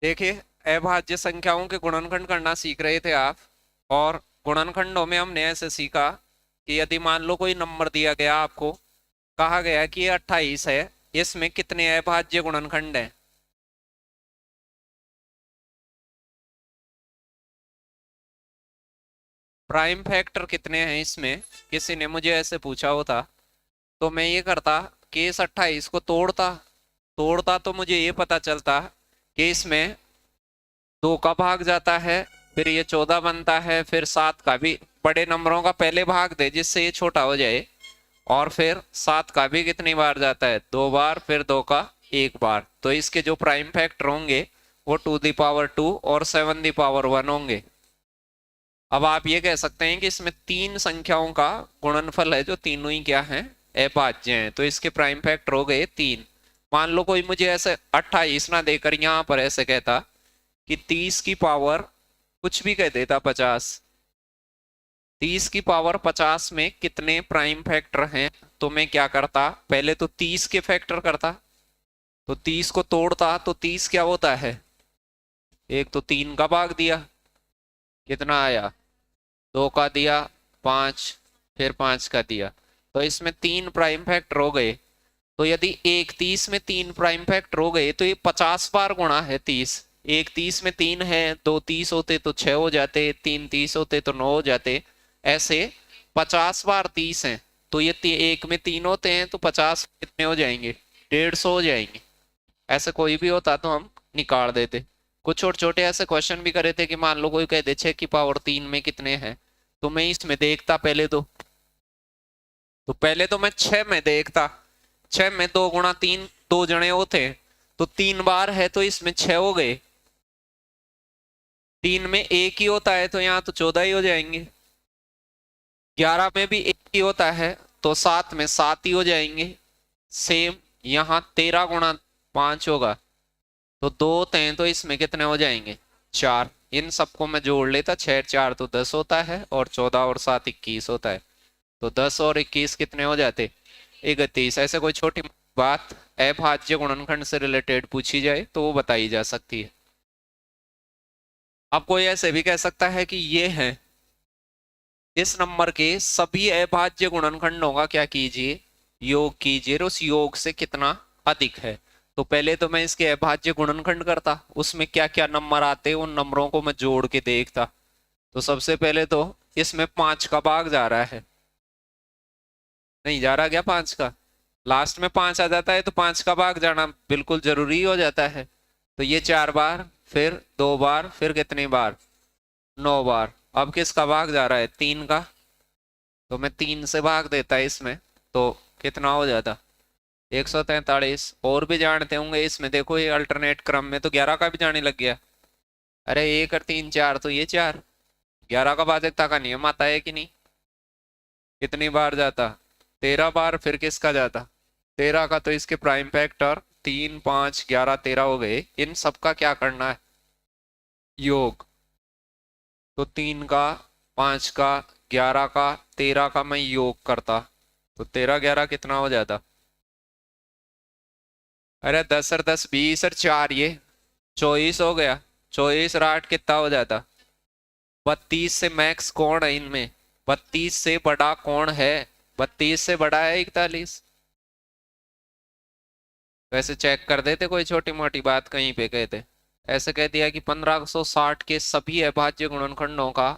देखिए, अभाज्य संख्याओं के गुणनखंड करना सीख रहे थे आप। और गुणनखंडों में हमने ऐसे सीखा कि यदि मान लो कोई नंबर दिया गया आपको, कहा गया कि ये 28 है, इसमें कितने अभाज्य गुणनखंड हैं। प्राइम फैक्टर कितने हैं इसमें, किसी ने मुझे ऐसे पूछा होता, तो मैं ये करता कि इस 28 को तोड़ता तोड़ता तो मुझे ये पता चलता कि इसमें 2 का भाग जाता है, फिर ये 14 बनता है, फिर 7 का भी, बड़े नंबरों का पहले भाग दे जिससे ये छोटा हो जाए, और फिर 7 का भी कितनी बार जाता है, 2 बार, फिर 2 का 1 बार। तो इसके जो प्राइम फैक्टर होंगे वो 2 दी पावर 2 और 7 दी पावर 1 होंगे। अब आप ये कह सकते हैं कि इसमें 3 संख्याओं का गुणनफल है जो तीनों ही क्या हैं, अभाज्य हैं, तो इसके प्राइम फैक्टर हो गए 3। मान लो कोई मुझे ऐसे 28 ना देकर यहाँ पर ऐसे कहता कि 30 की पावर कुछ भी कह देता, 50, 30 की पावर 50 में कितने प्राइम फैक्टर हैं, तो मैं क्या करता, पहले तो 30 के फैक्टर करता, तो 30 को तोड़ता तो 30 क्या होता है, एक तो 3 का भाग दिया, कितना आया, 2 का दिया, 5, फिर 5 का दिया, तो इसमें 3 प्राइम फैक्टर हो गए। तो यदि एक 30 में 3 प्राइम फैक्टर हो गए तो ये 50 बार गुणा है 30। एक 30 में 3 है, 2 30 होते तो 6 हो जाते, 3 30 होते तो 9 हो जाते, ऐसे 50 बार 30 हैं। तो ये एक में 3 होते हैं तो 50 कितने हो जाएंगे, 150 हो जाएंगे। ऐसे कोई भी होता तो हम निकाल देते। कुछ छोटे छोटे ऐसे क्वेश्चन भी करे थे कि मान लो कोई कह दे 6 की पावर 3 में कितने हैं, तो मैं इसमें देखता पहले तो पहले तो मैं 6 में देखता, 6 में 2 गुणा 3, 2 जने होते हैं, तो 3 बार है तो इसमें 6 हो गए। 3 में एक ही होता है तो यहाँ तो 14 ही हो जाएंगे। 11 में भी एक ही होता है तो 7 में 7 ही हो जाएंगे। सेम यहाँ 13 गुणा 5 होगा, तो 2 होते हैं तो इसमें कितने हो जाएंगे, 4। इन सबको मैं जोड़ लेता, 6 4 तो 10 होता है, और 14 और 7 21 होता है, तो 10 और 21 कितने हो जाते, 31। ऐसे कोई छोटी बात अभाज्य गुणनखंड से रिलेटेड पूछी जाए तो वो बताई जा सकती है। अब कोई ऐसे भी कह सकता है कि ये है, इस नंबर के सभी अभाज्य गुणनखंडों का क्या कीजिए, योग कीजिए, और उस योग से कितना अधिक है। तो पहले तो मैं इसके अभाज्य गुणनखंड करता, उसमें क्या क्या नंबर आते उन नंबरों को मैं जोड़ के देखता। तो सबसे पहले तो इसमें 5 का भाग जा रहा है, नहीं जा रहा क्या 5 का, लास्ट में 5 आ जाता है तो 5 का भाग जाना बिल्कुल जरूरी हो जाता है। तो ये 4 बार, फिर 2 बार, फिर कितनी बार, 9 बार। अब किसका भाग जा रहा है, 3 का, तो मैं 3 से भाग देता इसमें, तो कितना हो जाता, 143। और भी जानते होंगे इसमें, देखो ये अल्टरनेट क्रम में तो 11 का भी जाने लग गया। अरे 1 और 3 4, तो ये 4, 11 का भाजकता का नियम आता है कि नहीं, कितनी बार जाता, 13 बार। फिर किसका जाता, 13 का, तो इसके प्राइम फैक्टर 3 5 11 13 हो गए। इन सब का क्या करना है, योग। तो 3 का, 5 का, 11 का, 13 का मैं योग करता, तो 13 11 कितना हो जाता, अरे 10 और 10 20 और 4 ये 24 हो गया। 24 और 8 कितना हो जाता, 32 से मैक्स कौन है इनमें, 32 से बड़ा कौन है, 32 से बड़ा है 41। वैसे चेक कर देते, कोई छोटी मोटी बात कहीं पे कहते, ऐसे कह दिया कि 1560 के सभी अभाज्य गुणनखंडों का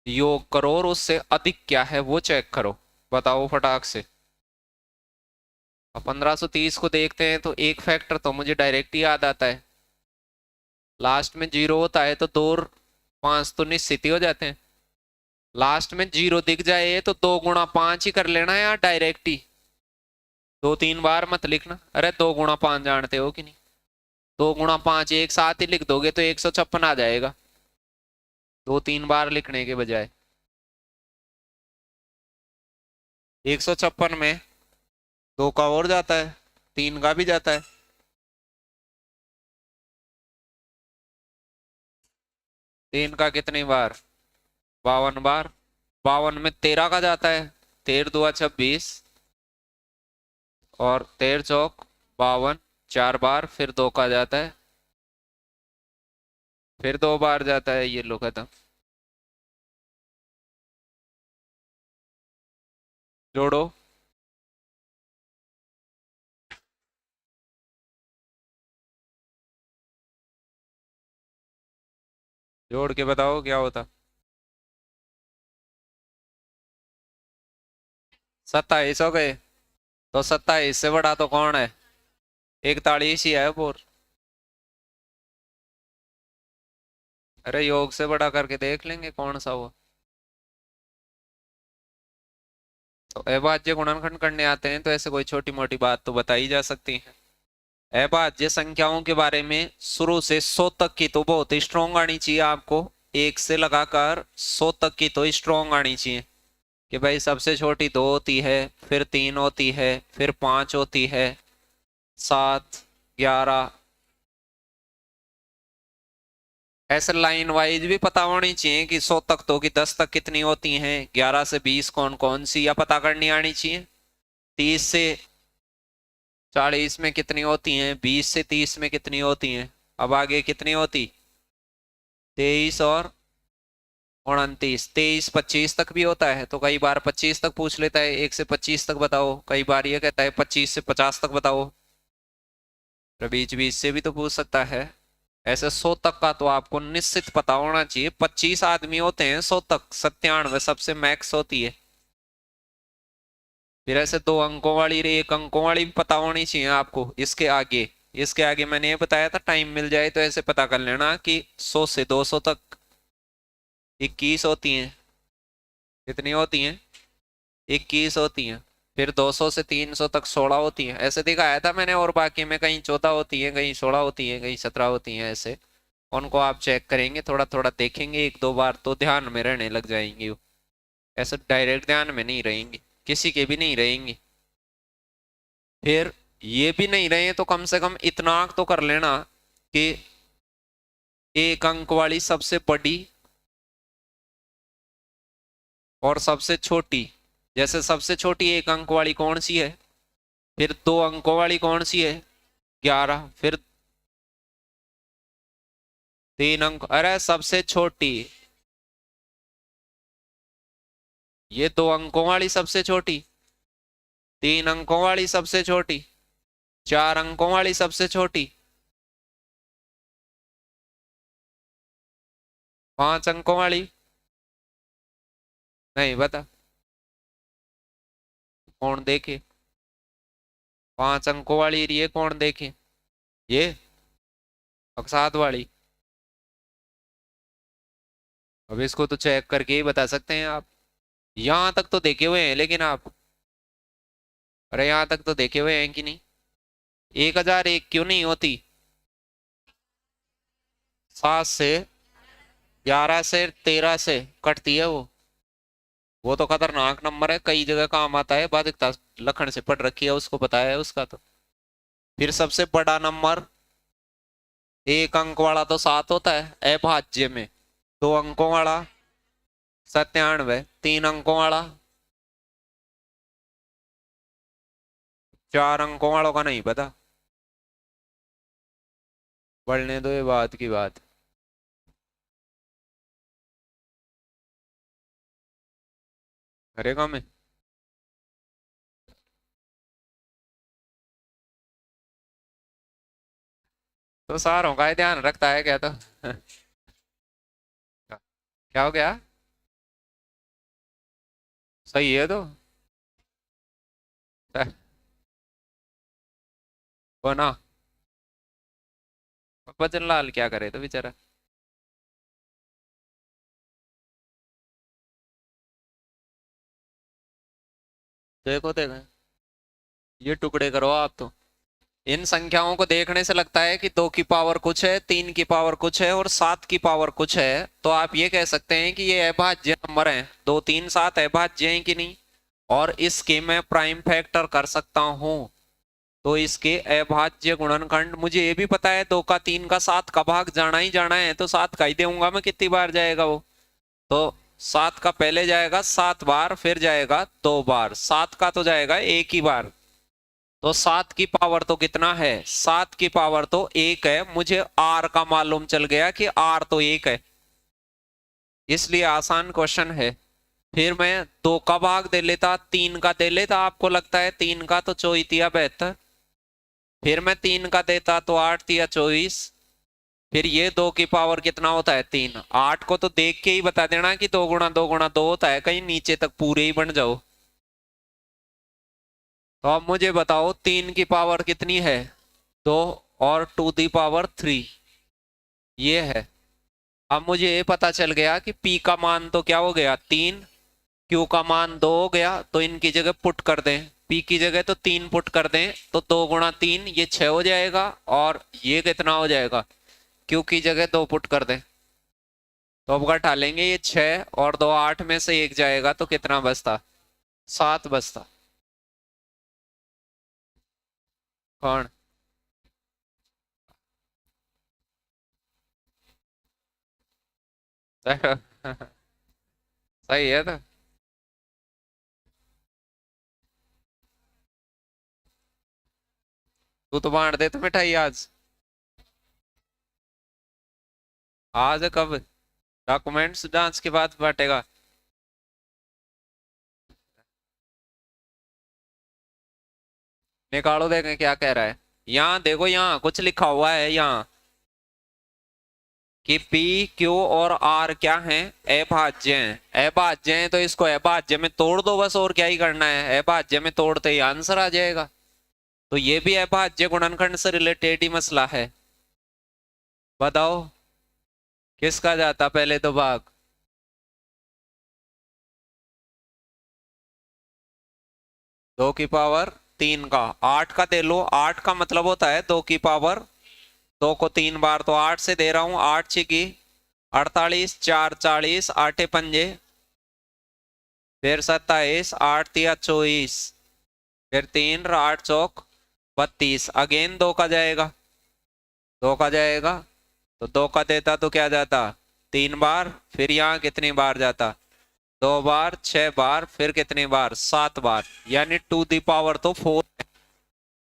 योग करो और उससे अधिक क्या है वो चेक करो, बताओ फटाक से। अब 1530 को देखते हैं तो एक फैक्टर तो मुझे डायरेक्ट ही याद आता है, लास्ट में 0 होता है तो 2 और 5 तो निश्चित ही हो जाते हैं। लास्ट में 0 दिख जाए तो 2 गुणा 5 ही कर लेना है यार, डायरेक्ट ही, 2 3 बार मत लिखना। अरे 2 गुणा 5 जानते हो कि नहीं, 2 गुणा 5 एक साथ ही लिख दोगे तो 156 आ जाएगा, 2 3 बार लिखने के बजाय। 156 में 2 का और जाता है, 3 का भी जाता है, 3 का कितनी बार, 52 बार। 52 में 13 का जाता है, 13 2 26, और 13 चौक 52, 4 बार, फिर 2 का जाता है, फिर 2 बार जाता है, ये लो खत्म। जोड़ो। जोड़ के बताओ क्या होता। 27 हो गए। तो 27 से बड़ा तो कौन है? 41 ही है और। अरे योग से बड़ा करके देख लेंगे कौन सा हुआ। तो अभाज्य गुणनखंड करने आते हैं तो ऐसे कोई छोटी मोटी बात तो बताई जा सकती है। अभाज्य संख्याओं के बारे में शुरू से 100 तक की तो बहुत ही स्ट्रोंग आनी चाहिए आपको। 1 से लगाकर 100 तक की तो स्ट्रोंग आनी चाहिए कि भाई सबसे छोटी 2 होती है, फिर 3 होती है, फिर 5 होती है, 7, 11। ऐसे लाइन वाइज भी पता होनी चाहिए कि 100 तक तो कि 10 तक कितनी होती हैं, 11 से 20 कौन कौन सी या पता करनी आनी चाहिए। 30 से 40 में कितनी होती हैं, 20 से 30 में कितनी होती हैं। अब आगे कितनी होती? 23 और 29। 23 25 तक भी होता है तो कई बार 25 तक पूछ लेता है, 1 से 25 तक बताओ। कई बार ये कहता है 25 से 50 तक बताओ। तो बीच बीच से भी तो पूछ सकता है। ऐसे 100 तक का तो आपको निश्चित पता होना चाहिए। 25 आदमी होते हैं 100 तक, 97 सबसे मैक्स होती है। फिर ऐसे 2 अंकों वाली, 1 अंकों वाली भी पता होनी चाहिए आपको। इसके आगे मैंने ये बताया था, टाइम मिल जाए तो ऐसे पता कर लेना कि 100 से 200 तक 21 होती हैं। कितनी होती हैं? 21 होती हैं। फिर 200 से 300 तक 16 होती हैं, ऐसे दिखाया था मैंने। और बाकी में कहीं 14 होती है, कहीं 16 होती है, कहीं 17 होती हैं ऐसे। उनको आप चेक करेंगे, थोड़ा थोड़ा देखेंगे 1 2 बार तो ध्यान में रहने लग जाएंगी वो। ऐसे डायरेक्ट ध्यान में नहीं रहेंगी, किसी के भी नहीं रहेंगी। फिर ये भी नहीं रहे तो कम से कम इतना तो कर लेना कि 1 अंक वाली सबसे बड़ी और सबसे छोटी। जैसे सबसे छोटी 1 अंक वाली कौन सी है, फिर 2 अंकों वाली कौन सी है, 11। फिर 3 अंक, अरे सबसे छोटी ये 2 अंकों वाली सबसे छोटी, 3 अंकों वाली सबसे छोटी, 4 अंकों वाली सबसे छोटी, 5 अंकों वाली। नहीं बता, कौन देखे? 5 अंकों वाली ये कौन देखे? ये अवसाद वाली। अब इसको तो चेक करके ही बता सकते हैं आप। यहां तक तो देखे हुए हैं लेकिन आप, अरे यहां तक तो देखे हुए हैं कि नहीं? 1001 क्यों नहीं होती? 7 से, 11 से, 13 से कटती है वो तो खतरनाक नंबर है, कई जगह काम आता है। बाधिकता लखन से पढ़ रखी है, उसको बताया है उसका तो। फिर सबसे बड़ा नंबर 1 अंक वाला तो 7 होता है अभाज्य में। 2 अंकों वाला 97, 3 अंकों वाला, 4 अंकों वालों का नहीं पता। पढ़ने दो ये बात की बात। करेगा मैं तो सारों का ही ध्यान रखता है क्या तो। क्या हो गया? सही है तो। वो ना, बचन लाल क्या करे तो बेचारा। देखो देखो, ये टुकड़े करो आप तो। इन संख्याओं को देखने से लगता है कि 2 की पावर कुछ है, 3 की पावर कुछ है और 7 की पावर कुछ है, तो आप ये कह सकते हैं कि ये अभाज्य नंबर हैं। 2 3 7 अभाज्य हैं कि नहीं? और इसके मैं प्राइम फैक्टर कर सकता हूं, तो इसके अभाज्य गुणनखंड मुझे ये भी पता है। 2 का 3 का 7 का भाग जाना ही जाना है, तो 7 का ही दूंगा मैं। कितनी बार जाएगा वो? तो 7 का पहले जाएगा 7 बार, फिर जाएगा 2 बार। 7 का तो जाएगा एक ही बार। तो 7 की पावर तो कितना है, 7 की पावर तो 1 है। मुझे आर का मालूम चल गया कि आर तो 1 है, इसलिए आसान क्वेश्चन है। फिर मैं 2 का भाग दे लेता, 3 का दे लेता, आपको लगता है 3 का तो 24 बेहतर। फिर मैं 3 का देता तो 8 तिया 24। फिर ये 2 की पावर कितना होता है 3। 8 को तो देख के ही बता देना कि 2 गुणा 2 गुणा 2 होता है, कहीं नीचे तक पूरे ही बन जाओ। तो अब मुझे बताओ 3 की पावर कितनी है 2 और 2 दी पावर 3 ये है। अब मुझे ये पता चल गया कि P का मान तो क्या हो गया 3, Q का मान 2 हो गया, तो इनकी जगह पुट कर दें। P की जगह तो 3 पुट कर दें, तो 2 गुणा 3 ये 6 हो जाएगा, और ये कितना हो जाएगा, Q की जगह 2 पुट कर दें। तो अब घटा लेंगे, ये 6 और 2 8 में से 1 जाएगा, तो कितना बचता, 7 बचता। कौन सही है तो। तू तो बांट दे तो मिठाई आज। आज कब, डॉक्यूमेंट्स जांच के बाद बांटेगा। निकालो देखें क्या कह रहा है। यहाँ देखो, यहाँ कुछ लिखा हुआ है यहाँ कि P Q और R क्या हैं, अभाज्य हैं। अभाज्य हैं तो इसको अभाज्य में तोड़ दो बस, और क्या ही करना है, अभाज्य में तोड़ते ही आंसर आ जाएगा। तो ये भी अभाज्य गुणनखंड से रिलेटेड ही मसला है। बताओ किसका जाता पहले तो भाग। 2 की पावर 3 का, 8 का दे लो। 8 का मतलब होता है 2 की पावर 2 को 3 बार, तो 8 से दे रहा हूं। 8 छिकी 48, 4 40, 8 पंजे, फिर 27, 8 तिया 24, फिर 3 8 चौक 32। अगेन 2 का जाएगा, 2 का जाएगा, तो 2 का देता तो क्या जाता 3 बार। फिर यहाँ कितनी बार जाता 2 बार, 6 बार, फिर कितनी बार 7 बार, यानी 2 दी पावर तो 4।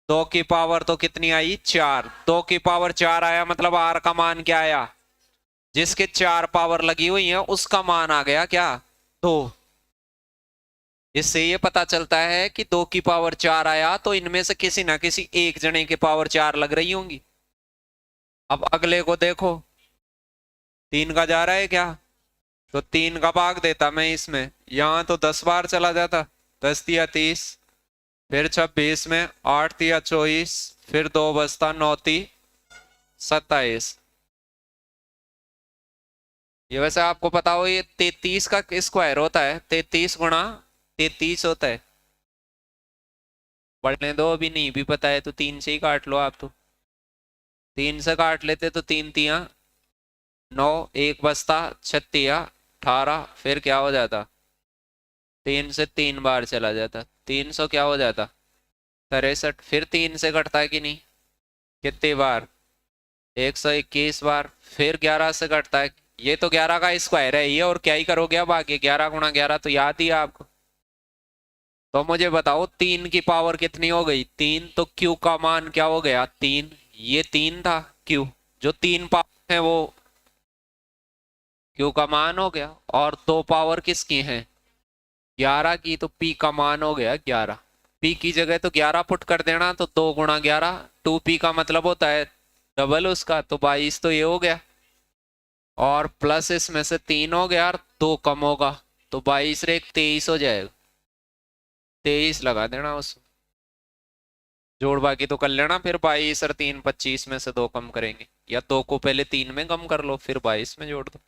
2 की पावर तो कितनी आई 4। 2 की पावर 4 आया, मतलब आर का मान क्या आया, जिसके 4 पावर लगी हुई है उसका मान आ गया क्या 2। इससे ये पता चलता है कि 2 की पावर 4 आया, तो इनमें से किसी ना किसी एक जने की पावर 4 लग रही होंगी। अब अगले को देखो, 3 का जा रहा है क्या, तो 3 का भाग देता मैं इसमें, यहां तो 10 बार चला जाता, 10 तिया 30, फिर 26 में 8 तिया 24, फिर 2 बचता 9 ती 27। ये वैसे आपको पता हो, ये 33 का स्क्वायर होता है, 33 गुणा 33 होता है। बढ़ने दो, अभी नहीं भी पता है तो 3 से ही काट लो आप। तो 3 से काट लेते तो 3 तिया 9, 1 बचता 36 18, फिर क्या हो जाता 3 से 3 बार चला जाता, 300 क्या हो जाता 63। फिर 3 से कटता है कि नहीं, कितनी बार 121 बार। फिर 11 से कटता है, ये तो 11 का स्क्वायर है ये, और क्या ही करोगे अब आगे, 11 गुणा 11 तो याद ही है आपको। तो मुझे बताओ 3 की पावर कितनी हो गई 3, तो Q का मान क्या हो गया 3। ये 3 था Q, जो 3 पावर है वो Q का मान हो गया, और 2 पावर किसकी है 11 की, तो P का मान हो गया 11। P की जगह तो 11 पुट कर देना, तो 2 गुणा 11, 2P का मतलब होता है डबल उसका, तो 22 तो ये हो गया, और प्लस इसमें से 3 हो गया, और 2 कम होगा, तो 22 रे 23 हो जाएगा। 23 लगा देना उस, जोड़ बाकी तो कर लेना, फिर 22 और 3 25 में से 2 कम करेंगे, या 2 को पहले 3 में कम कर लो फिर 22 में जोड़ दो।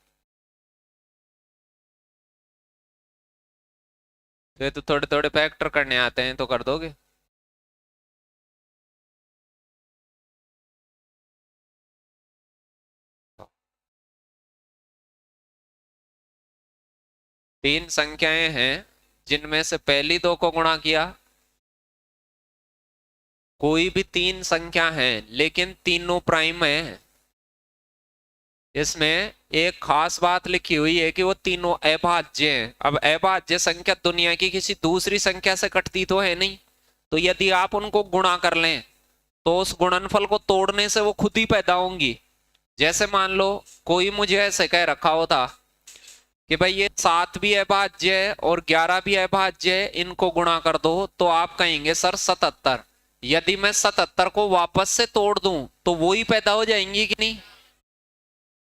फिर तो थोड़े थोड़े फैक्टर करने आते हैं तो कर दोगे। तीन संख्याएं हैं जिनमें से पहली 2 को गुणा किया, कोई भी 3 संख्या है लेकिन तीनों प्राइम है। इसमें एक खास बात लिखी हुई है कि वो तीनों अभाज्य हैं। अब अभाज्य संख्या दुनिया की किसी दूसरी संख्या से कटती तो है नहीं, तो यदि आप उनको गुणा कर लें तो उस गुणनफल को तोड़ने से वो खुद ही पैदा होंगी। जैसे मान लो कोई मुझे ऐसे कह रखा होता कि भाई ये 7 भी अभाज्य है और 11 भी अभाज्य है, इनको गुणा कर दो, तो आप कहेंगे सर 77। यदि मैं 77 को वापस से तोड़ दूं तो वो ही पैदा हो जाएंगी कि नहीं?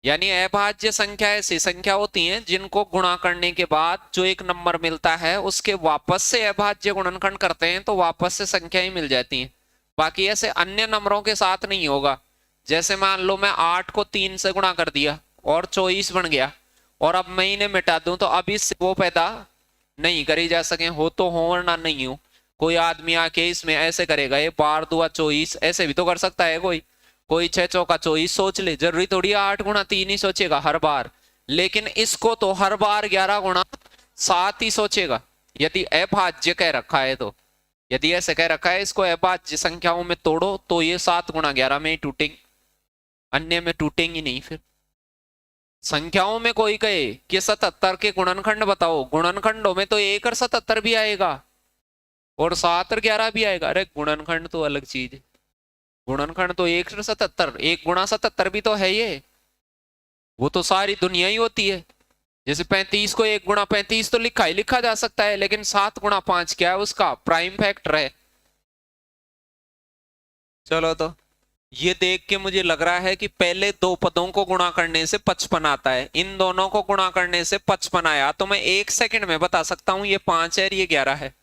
यानी अभाज्य संख्या ऐसी संख्या होती है जिनको गुणा करने के बाद जो एक नंबर मिलता है उसके वापस से अभाज्य गुणनखंड करते हैं तो वापस से संख्या ही मिल जाती है। बाकी ऐसे अन्य नंबरों के साथ नहीं होगा। जैसे मान लो मैं 8 को 3 से गुणा कर दिया और 24 बन गया, और अब मैं इन्हें मिटा दूं तो अब इससे वो पैदा नहीं करी जा सके, हो तो हो वरना नहीं हो। कोई आदमी आके इसमें ऐसे करेगा, ये 12 दूआ 24, ऐसे भी तो कर सकता है कोई। कोई 6 चौका 24 सोच ले, जरूरी थोड़ी 8 गुणा 3 ही सोचेगा हर बार। लेकिन इसको तो हर बार 11 गुणा 7 ही सोचेगा यदि अभाज्य कह रखा है तो। यदि ऐसे कह रखा है इसको अभाज्य संख्याओं में तोड़ो तो ये 7 गुणा 11 में ही टूटेंगे, अन्य में टूटेंगी नहीं। फिर संख्याओं में कोई कहे कि 77 के गुणनखंड बताओ, गुणनखंडों में तो 1 और 77 भी आएगा और 7 और 11 भी आएगा। अरे गुणनखंड तो अलग चीज है, गुणनखंड तो 1 और 77, 1 गुणा 77 भी तो है ये, वो तो सारी दुनिया ही होती है। जैसे 35 को 1 गुणा 35 तो लिखा ही लिखा जा सकता है, लेकिन 7 गुणा 5 क्या है? उसका प्राइम फैक्टर है। चलो तो ये देख के मुझे लग रहा है कि पहले दो पदों को गुणा करने से 55 आता है, इन दोनों को गुणा करने से 55 आया, तो मैं 1 सेकंड में बता सकता हूं ये 5 है और ये 11 है।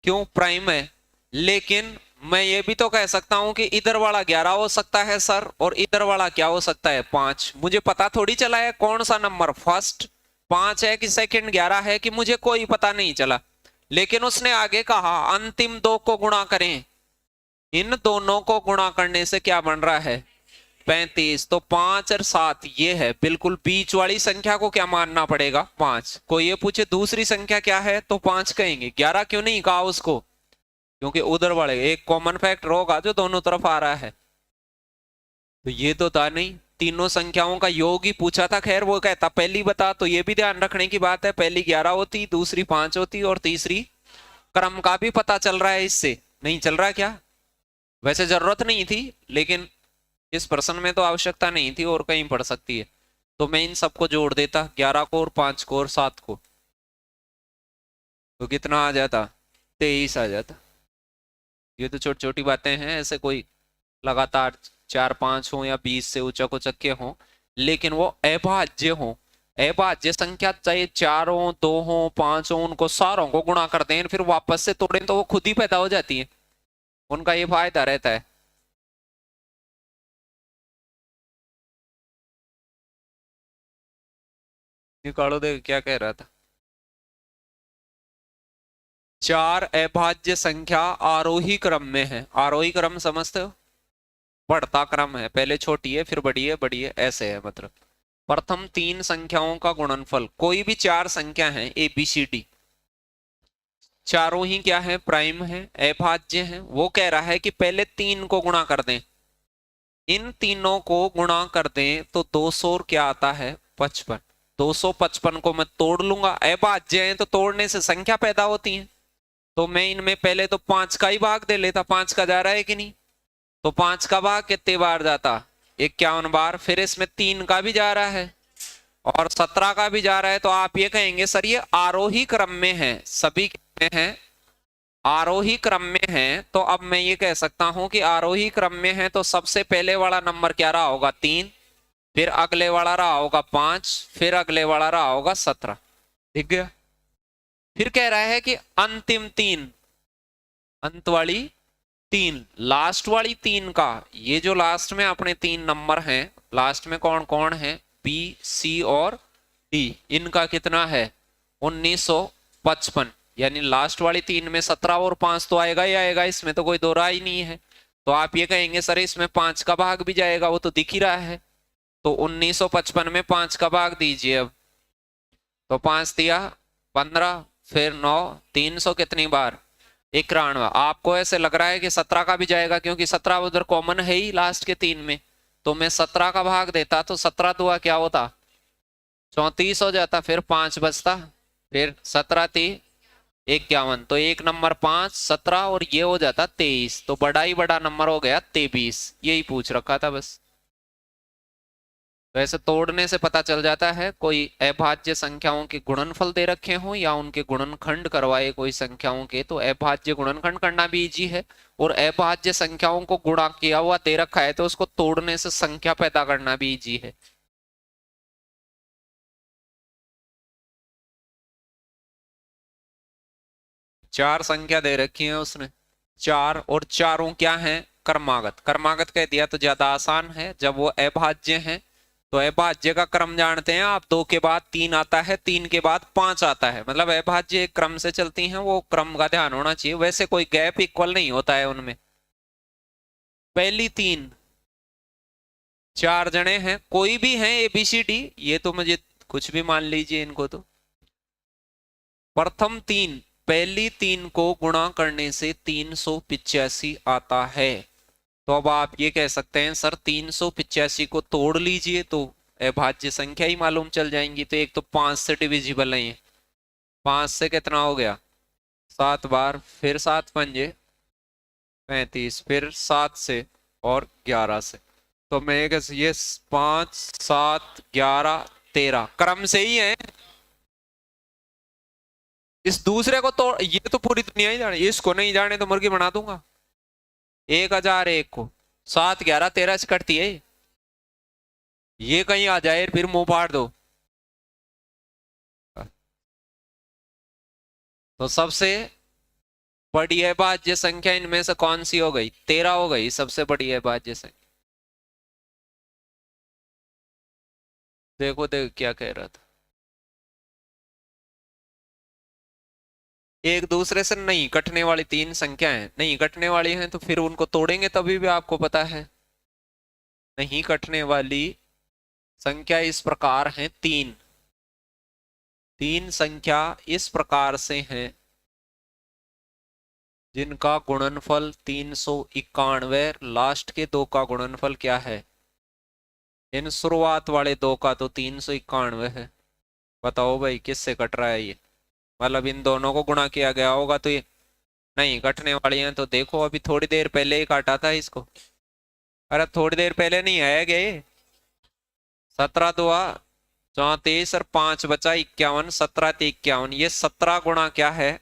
क्यों? प्राइम है। लेकिन मैं ये भी तो कह सकता हूं कि इधर वाला 11 हो सकता है सर, और इधर वाला क्या हो सकता है? 5। मुझे पता थोड़ी चला है कौन सा नंबर फर्स्ट 5 है कि सेकंड 11 है, कि मुझे कोई पता नहीं चला। लेकिन उसने आगे कहा अंतिम दो को गुणा करें, इन दोनों को गुणा करने से क्या बन रहा है? 35। तो 5 और 7 ये है, बिल्कुल बीच वाली संख्या को क्या मानना पड़ेगा? 5। कोई ये पूछे दूसरी संख्या क्या है तो 5 कहेंगे। 11 क्यों नहीं कहा उसको? क्योंकि उधर वाले एक कॉमन फैक्टर होगा जो दोनों तरफ आ रहा है। तो ये तो था नहीं, तीनों संख्याओं का योग ही पूछा था। खैर वो कहता पहली बता, तो ये भी ध्यान रखने की बात है, पहली 11 होती, दूसरी 5 होती और तीसरी क्रम का भी पता चल रहा है इससे। नहीं चल रहा क्या? वैसे जरूरत नहीं थी, लेकिन इस प्रश्न में तो आवश्यकता नहीं थी, और कहीं पड़ सकती है। तो मैं इन सबको जोड़ देता, 11 को और 5 को और 7 को, तो कितना आ जाता? 23 आ जाता। ये तो छोटी छोटी बातें हैं, ऐसे कोई लगातार 4-5 हो या 20 से ऊंचा को चक्के हो, लेकिन वो अभाज्य हो। अभाज्य संख्या चाहे 4 हो, 2 हो, 5 हो, उनको सारों को गुणा कर दें फिर वापस से तोड़ें तो वो खुद ही पैदा हो जाती है। उनका ये फायदा रहता है। निकालो दे क्या कह रहा था। 4 अभाज्य संख्या आरोही क्रम में है। आरोही क्रम समझते हो? बढ़ता क्रम है, पहले छोटी है फिर बड़ी है, बड़ी है, ऐसे है। मतलब प्रथम 3 संख्याओं का गुणनफल, कोई भी 4 संख्या है ABCD, चारों ही क्या है? प्राइम है, अभाज्य है। वो कह रहा है कि पहले 3 को गुणा कर दें, इन तीनों को गुणा कर दें तो 200 और क्या आता है? 55। 255 को मैं तोड़ लूंगा, अभाज्य है तो तोड़ने से संख्या पैदा होती है। तो मैं इनमें पहले तो 5 का ही भाग दे लेता, 5 का जा रहा है कि नहीं? तो 5 का भाग कितने बार जाता? 51 बार। फिर इसमें 3 का भी जा रहा है और 17 का भी जा रहा है, तो आप ये कहेंगे सर ये आरोही क्रम में है, सभी में है, आरोही क्रम में है। तो अब मैं ये कह सकता हूं कि आरोही क्रम में है तो सबसे पहले वाला नंबर क्या रहा होगा? 3, फिर अगले वाला रहा होगा 5, फिर अगले वाला रहा होगा 17। ठीक गया? फिर कह रहा है कि अंतिम 3, अंत वाली 3, लास्ट वाली 3 का, ये जो लास्ट में अपने 3 नंबर हैं, लास्ट में कौन कौन है? B, C और D, इनका कितना है? 1955। यानी लास्ट वाली 3 में 17 और 5 तो आएगा ही आएगा, इसमें तो कोई दो राय ही नहीं है। तो आप ये कहेंगे सर इसमें 5 का भाग भी जाएगा, वो तो दिख ही रहा है। तो 1955 में 5 का भाग दीजिए अब, तो 5 दिया 15, फिर 9, 300 कितनी बार? 91। आपको ऐसे लग रहा है कि 17 का भी जाएगा, क्योंकि 17 उधर कॉमन है ही लास्ट के 3 में। तो मैं 17 का भाग देता तो 17 दुआ क्या होता? 34 हो जाता, फिर 5 बचता, फिर 17 थी 51, तो एक नंबर 5, 17 और ये हो जाता 23, तो बड़ा ही बड़ा नंबर हो गया 23। यही पूछ रखा था बस। तो ऐसे तोड़ने से पता चल जाता है कोई अभाज्य संख्याओं के गुणनफल दे रखे हों या उनके गुणनखंड करवाए कोई संख्याओं के, तो अभाज्य गुणनखंड करना भी इजी है। और अभाज्य संख्याओं को गुणा किया हुआ दे रखा है तो उसको तोड़ने से संख्या पैदा करना भी इजी है। चार संख्या दे रखी है उसने, चार, और चारों क्या है, क्रमागत। क्रमागत कह दिया तो ज्यादा आसान है। जब वो अभाज्य है तो अभाज्य का क्रम जानते हैं आप, 2 के बाद 3 आता है, 3 के बाद 5 आता है, मतलब अभाज्य एक क्रम से चलती हैं, वो क्रम का ध्यान होना चाहिए। वैसे कोई गैप इक्वल नहीं होता है उनमें। पहली 3, चार जने हैं, कोई भी हैं ABCD, ये तो मुझे कुछ भी मान लीजिए इनको, तो प्रथम 3, पहली 3 को गुणा करने से 385 आता है। तो अब आप ये कह सकते हैं सर 385 को तोड़ लीजिए तो अभाज्य संख्या ही मालूम चल जाएंगी। तो एक तो 5 से डिविजिबल नहीं है, 5 से कितना हो गया, 7 बार, फिर 7 पंजे 35, फिर 7 से और 11 से। तो मैं ये 5 7 11 13 क्रम से ही है। इस दूसरे को तो ये तो पूरी दुनिया ही जाने, इसको नहीं जाने तो मुर्गी बना दूंगा। 1001 को 7 11 13 से कटती है ये कहीं आ जाए फिर मुंह फाड़ दो। तो सबसे बड़ी अभाज्य संख्या इनमें से कौन सी हो गई, 13 हो गई सबसे बड़ी अभाज्य संख्या। देखो देखो क्या कह रहा था, एक दूसरे से नहीं कटने वाली 3 संख्याएं नहीं कटने वाली हैं तो फिर उनको तोड़ेंगे तभी भी आपको पता है। नहीं कटने वाली संख्या इस प्रकार है, 3, 3 संख्या इस प्रकार से हैं जिनका गुणनफल 391, लास्ट के 2 का गुणनफल क्या है, इन शुरुआत वाले 2 का तो 391 है। बताओ भाई किससे कट रहा है ये, मतलब इन दोनों को गुणा किया गया होगा तो ये नहीं कटने वाली हैं। तो देखो अभी थोड़ी देर पहले ही काटा था इसको, अरे थोड़ी देर पहले नहीं आया गए, 17 दुआ 34 और 5 बचा 51, 17 51, ये 17 गुणा क्या है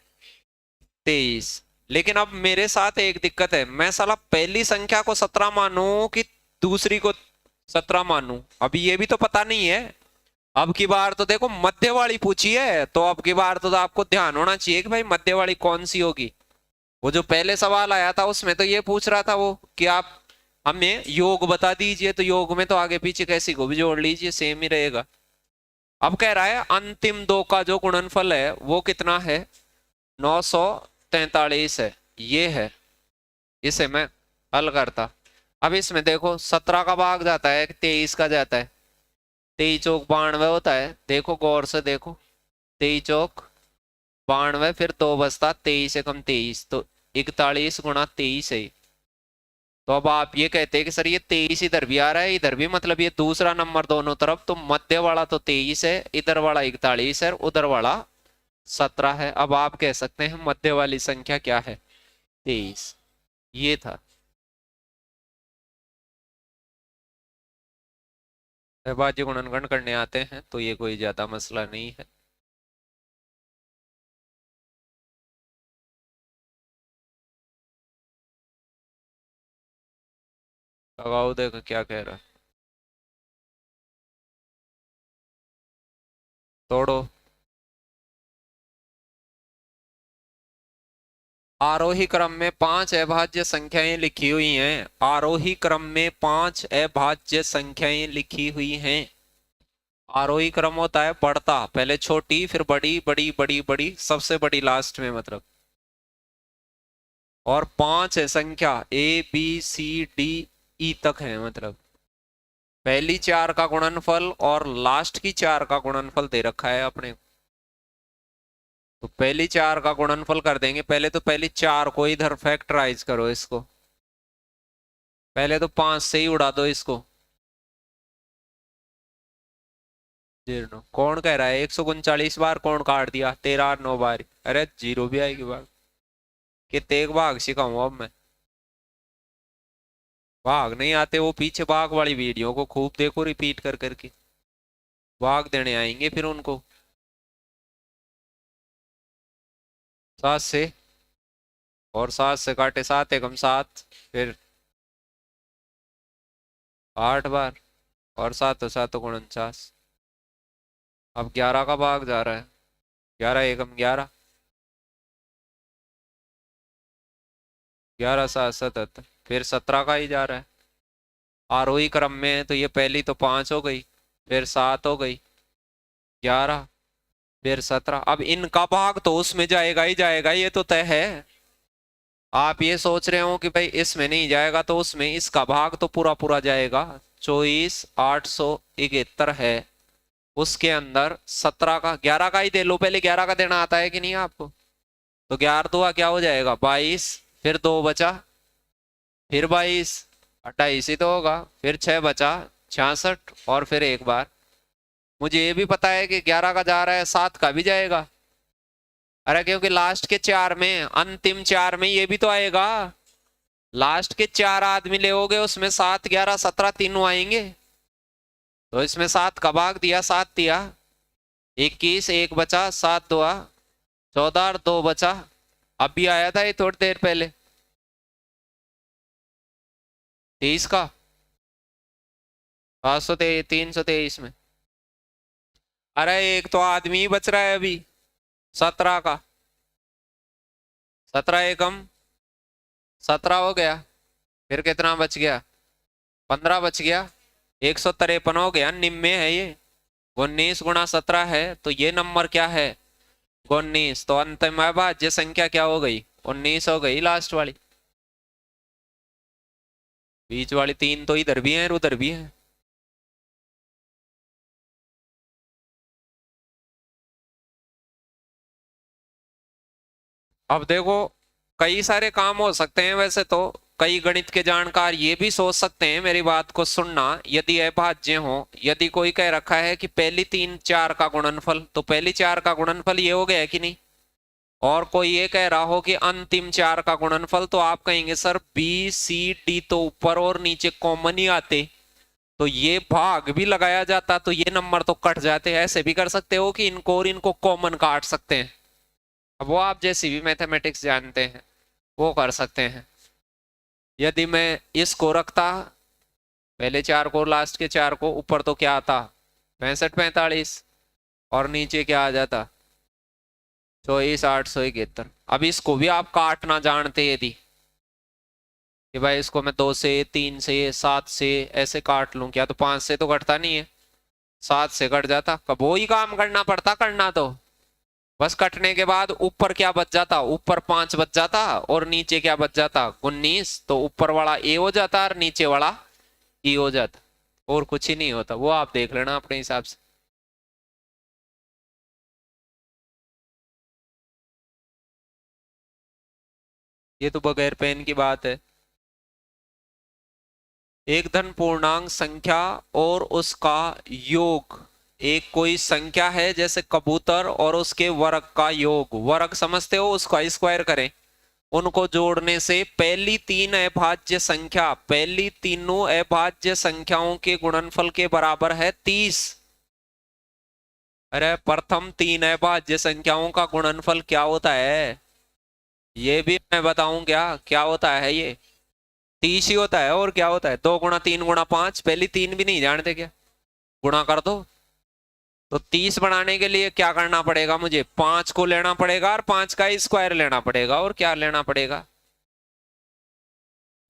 23। लेकिन अब मेरे साथ एक दिक्कत है, मैं साला पहली संख्या को 17 मानूं कि दूसरी को 17 मानूं, अभी ये भी तो पता नहीं है। अब की बार तो देखो मध्य वाली पूछी है, तो अब की बार तो आपको ध्यान होना चाहिए कि भाई मध्य वाली कौन सी होगी। वो जो पहले सवाल आया था उसमें तो ये पूछ रहा था वो कि आप हमें योग बता दीजिए, तो योग में तो आगे पीछे कैसी को भी जोड़ लीजिए सेम ही रहेगा। अब कह रहा है अंतिम 2 का जो गुणनफल है वो कितना है, 943 है, ये है। इसे मैं हल करता, अब इसमें देखो 17 का भाग जाता है, 23 का जाता है, 23 चौक 92 होता है, देखो गौर से देखो, 23 चौक 92, फिर 2 बचता 23 से कम 23, तो 41 गुणा 23 है। तो अब आप ये कहते हैं कि सर ये 23 इधर भी आ रहा है इधर भी, मतलब ये दूसरा नंबर दोनों तरफ, तो मध्य वाला तो 23 है, इधर वाला 41 है, उधर वाला 17 है। अब आप कह सकते हैं मध्य वाली संख्या क्या है, 23। ये था। अभाज्य गुणनखंड करने आते हैं तो ये कोई ज्यादा मसला नहीं है। लगाओ देखो क्या कह रहा है, तोड़ो। आरोही क्रम में 5 अभाज्य संख्याएं लिखी हुई हैं, आरोही क्रम में 5 अभाज्य संख्याएं लिखी हुई हैं। आरोही क्रम होता है बढ़ता, पहले छोटी फिर बड़ी बड़ी बड़ी बड़ी सबसे बड़ी लास्ट में, मतलब। और 5 है संख्या ABCDE तक है, मतलब पहली 4 का गुणनफल और लास्ट की 4 का गुणनफल दे रखा है अपने। तो पहली 4 का गुणनफल कर देंगे, पहले तो पहली 4 को इधर फैक्टराइज करो इसको, पहले तो 5 से ही उड़ा दो इसको, जीरो कौन कह रहा है 139 बार कौन काट दिया, 13 9 बार। अरे जीरो भी आएगी बार। कितने एक भाग सिखाऊं अब मैं। भाग नहीं आते, वो पीछे भाग वाली वीडियो को खूब देखो रिपीट कर करके, भाग देने आएंगे फिर उनको। 7 से, और 7 से काटे 7 एकम 7, फिर 8 बार, और 7 7 49। अब 11 का भाग जा रहा है, 11 एकम 11, 11 7 77, फिर 17 का ही जा रहा है। आरोही क्रम में है तो ये पहली तो 5 हो गई, फिर 7 हो गई, 11, फिर 17। अब इनका भाग तो उसमें जाएगा ही जाएगा, ये तो तय है। आप ये सोच रहे हो कि भाई इसमें नहीं जाएगा तो उसमें, इसका भाग तो पूरा पूरा जाएगा। 24 871 है, उसके अंदर 17 का, 11 का ही दे लो पहले, 11 का देना आता है कि नहीं आपको? तो 11 दुआ क्या हो जाएगा 22, फिर 2 बचा, फिर 22, 28 ही तो होगा, फिर 6 बचा 66, और फिर एक बार। मुझे ये भी पता है कि 11 का जा रहा है, 7 का भी जाएगा। अरे क्योंकि लास्ट के 4 में, अंतिम 4 में ये भी तो आएगा। लास्ट के 4 आदमी ले होगे, उसमें 7 11 17 तीनों आएंगे। तो इसमें 7 का भाग दिया, 7 दिया, 21, एक बचा, 7 दुआ 14 और 2 बचा। अभी आया था ये थोड़ी देर पहले, 23 का, 323 में। अरे एक तो आदमी ही बच रहा है अभी, 17 का। 17 एकम 17 हो गया, फिर कितना बच गया, 15 बच गया, 153 हो गया, निम्न है ये। 19 × 17 है, तो ये नंबर क्या है 19। तो अंतिम अभाज्य संख्या क्या हो गई 19 हो गई, लास्ट वाली। बीच वाली 3 तो इधर भी है और उधर भी है। अब देखो, कई सारे काम हो सकते हैं वैसे तो। कई गणित के जानकार ये भी सोच सकते हैं, मेरी बात को सुनना, यदि अभाज्य हो, यदि कोई कह रखा है कि पहली 3 4 का गुणनफल, तो पहली 4 का गुणनफल ये हो गया कि नहीं। और कोई ये कह रहा हो कि अंतिम 4 का गुणनफल, तो आप कहेंगे सर बी सी डी तो ऊपर और नीचे कॉमन ही आते, तो ये भाग भी लगाया जाता तो ये नंबर तो कट जाते। ऐसे भी कर सकते हो कि इनको और इनको कॉमन काट सकते हैं। अब वो आप जैसी भी मैथमेटिक्स जानते हैं वो कर सकते हैं। यदि मैं इसको रखता, पहले 4 को लास्ट के 4 को, ऊपर तो क्या आता 65 45, और नीचे क्या आ जाता 24 871। अब इसको भी आप काटना जानते यदि, कि भाई इसको मैं 2 से 3 से 7 से ऐसे काट लूं क्या, तो 5 से तो कटता नहीं है, 7 से कट जाता। कब वो ही काम करना पड़ता, करना तो बस कटने के बाद ऊपर क्या बच जाता, ऊपर 5 बच जाता, और नीचे क्या बच जाता 19। तो ऊपर वाला ए हो जाता और नीचे वाला ई हो जाता, और कुछ ही नहीं होता। वो आप देख लेना अपने हिसाब से। ये तो बगैर पेन की बात है। एक धन पूर्णांक संख्या और उसका योग, एक कोई संख्या है जैसे कबूतर और उसके वर्ग का योग, वर्ग समझते हो, उसका स्क्वायर करें, उनको जोड़ने से पहली 3 अभाज्य संख्या, पहली तीनों अभाज्य संख्याओं के गुणनफल के बराबर है 30। अरे प्रथम 3 अभाज्य संख्याओं का गुणनफल क्या होता है, ये भी मैं बताऊं क्या क्या होता है ये, 30 ही होता है। और क्या होता है 2 × 3 × 5, पहली 3 भी नहीं जानते क्या, गुणा कर दो। तो 30 बनाने के लिए क्या करना पड़ेगा, मुझे 5 को लेना पड़ेगा और 5 का स्क्वायर लेना पड़ेगा, और क्या लेना पड़ेगा,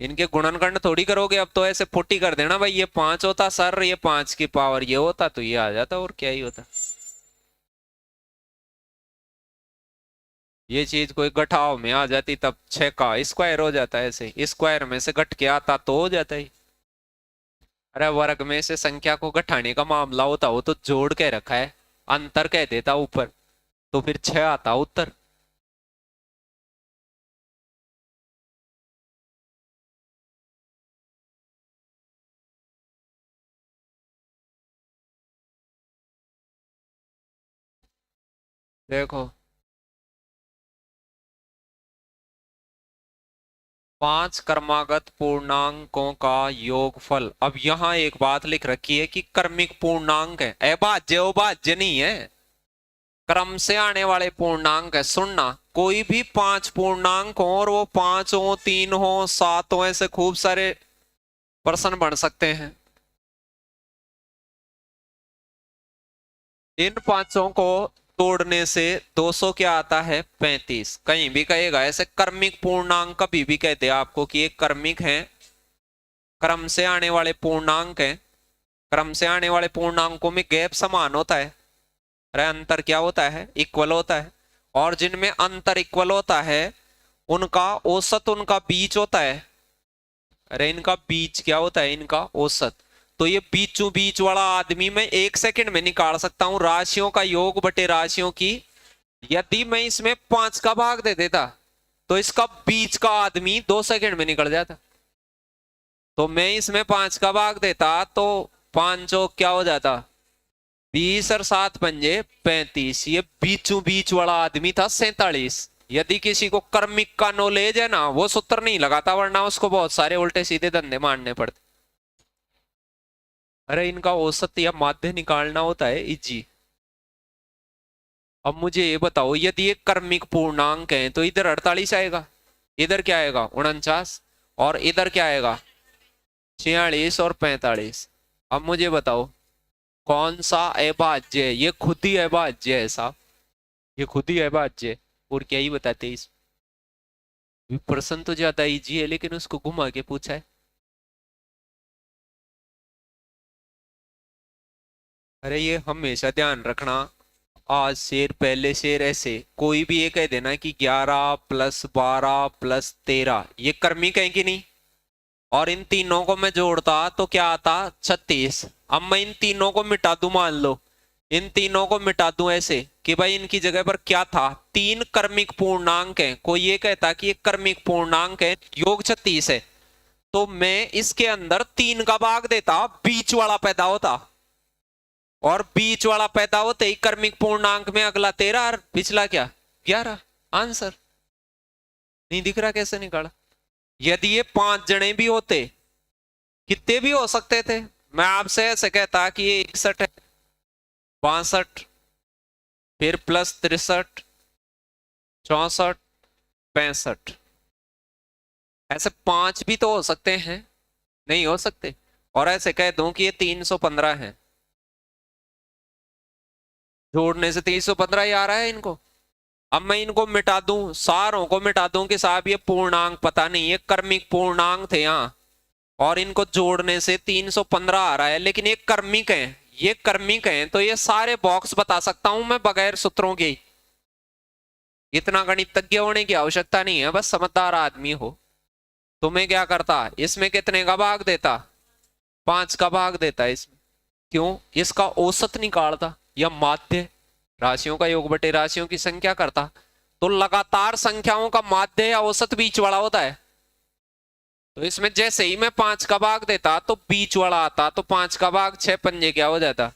इनके गुणनखंड थोड़ी करोगे। अब तो ऐसे 40 कर देना भाई, ये 5 होता सर, ये 5 की पावर ये होता, तो ये आ जाता, और क्या ही होता। ये चीज कोई घटाव में आ जाती तब 6 का स्क्वायर हो जाता है, ऐसे स्क्वायर में से घट के आता तो हो जाता है। अरे वर्ग में से संख्या को घटाने का मामला होता हो तो जोड़ के रखा है, अंतर कह देता ऊपर, तो फिर 6 आता उत्तर। देखो 5 क्रमागत पूर्णांकों का योगफल। अब यहां एक बात लिख रखी है कि क्रमिक पूर्णांक है, अभाज्य अभाज्य नहीं है, क्रम से आने वाले पूर्णांक है। सुनना, कोई भी 5 पूर्णांक हो और वो 5 हो, 3 हो, 7 हो, ऐसे खूब सारे प्रश्न बन सकते हैं। इन पांचों को तोड़ने से 200 क्या आता है? 35। कहीं भी कहेगा ऐसे क्रमिक पूर्णांक, कभी भी कहते हैं आपको कि एक क्रमिक है, क्रम से आने वाले पूर्णांक है। क्रम से आने वाले पूर्णांकों में गैप समान होता है, अरे अंतर क्या होता है? इक्वल होता है। और जिनमें अंतर इक्वल होता है उनका औसत उनका बीच होता है। अरे इनका बीच क्या होता है? इनका औसत। तो ये बीचों बीच वाला आदमी मैं 1 सेकंड में निकाल सकता हूं, राशियों का योग बटे राशियों की। यदि मैं इसमें 5 का भाग दे देता तो इसका बीच का आदमी 2 सेकंड में निकल जाता। तो मैं इसमें 5 का भाग देता तो 5 चौक क्या हो जाता? 20 और 7 पंजे 35। ये बीचों बीच वाला आदमी था 47। यदि किसी को कर्मिक का नॉलेज है ना, वो सूत्र नहीं लगाता, वरना उसको बहुत सारे उल्टे सीधे धंधे मारने पड़ते। अरे इनका औसत या माध्य निकालना होता है इजी। अब मुझे ये बताओ, यदि ये कर्मिक पूर्णांक है तो इधर 48 आएगा, इधर क्या आएगा? 49, और इधर क्या आएगा? 46 और 45। अब मुझे बताओ कौन सा अभाज्य है? ये खुद ही अभाज्य है साहब, ये खुद ही अभाज्य है। और क्या ही बताते इस प्रश्न तो ज्यादा इजी है लेकिन उसको घुमा के पूछा है। अरे ये हमेशा ध्यान रखना, आज शेर पहले शेर ऐसे कोई भी ये कह देना कि 11 + 12 + 13 ये कर्मिक है कि नहीं, और इन तीनों को मैं जोड़ता तो क्या आता? 36। अब मैं इन तीनों को मिटा दूं, मान लो इन तीनों को मिटा दूं ऐसे कि भाई इनकी जगह पर क्या था? 3 कर्मिक पूर्णांक है। कोई ये कहता कि एक कर्मिक पूर्णांक है, योग 36 है, तो मैं इसके अंदर 3 का भाग देता, बीच वाला पैदा होता, और बीच वाला पैदा होते ही कर्मिक पूर्णांक में अगला 13 और पिछला क्या? 11। आंसर नहीं दिख रहा? कैसे निकाला? यदि ये 5 जने भी होते, कितने भी हो सकते थे, मैं आपसे ऐसे कहता कि ये 61 है, 62, फिर +63, 64, 65, ऐसे 5 भी तो हो सकते हैं, नहीं हो सकते? और ऐसे कह दूं कि ये 315 है, जोड़ने से 315 ही आ रहा है इनको। अब मैं इनको मिटा दूं, सारों को मिटा दूं कि साहब ये पूर्णांक पता नहीं, ये कर्मिक पूर्णांक थे यहाँ, और इनको जोड़ने से 315 आ रहा है, लेकिन ये कर्मिक है, ये कर्मिक है, तो ये सारे बॉक्स बता सकता हूं मैं बगैर सूत्रों के। इतना गणितज्ञ होने की आवश्यकता नहीं है, बस समझदार आदमी हो। तो मैं क्या करता, इसमें कितने का भाग देता? 5 का भाग देता इसमें। क्यों? इसका औसत निकालता या माध्य, राशियों का योग बटे राशियों की संख्या करता। तो लगातार संख्याओं का माध्य या औसत बीच वाला होता है, तो इसमें जैसे ही मैं 5 का भाग देता तो बीच वाला आता, तो 5 का भाग 6 पंजे क्या हो जाता?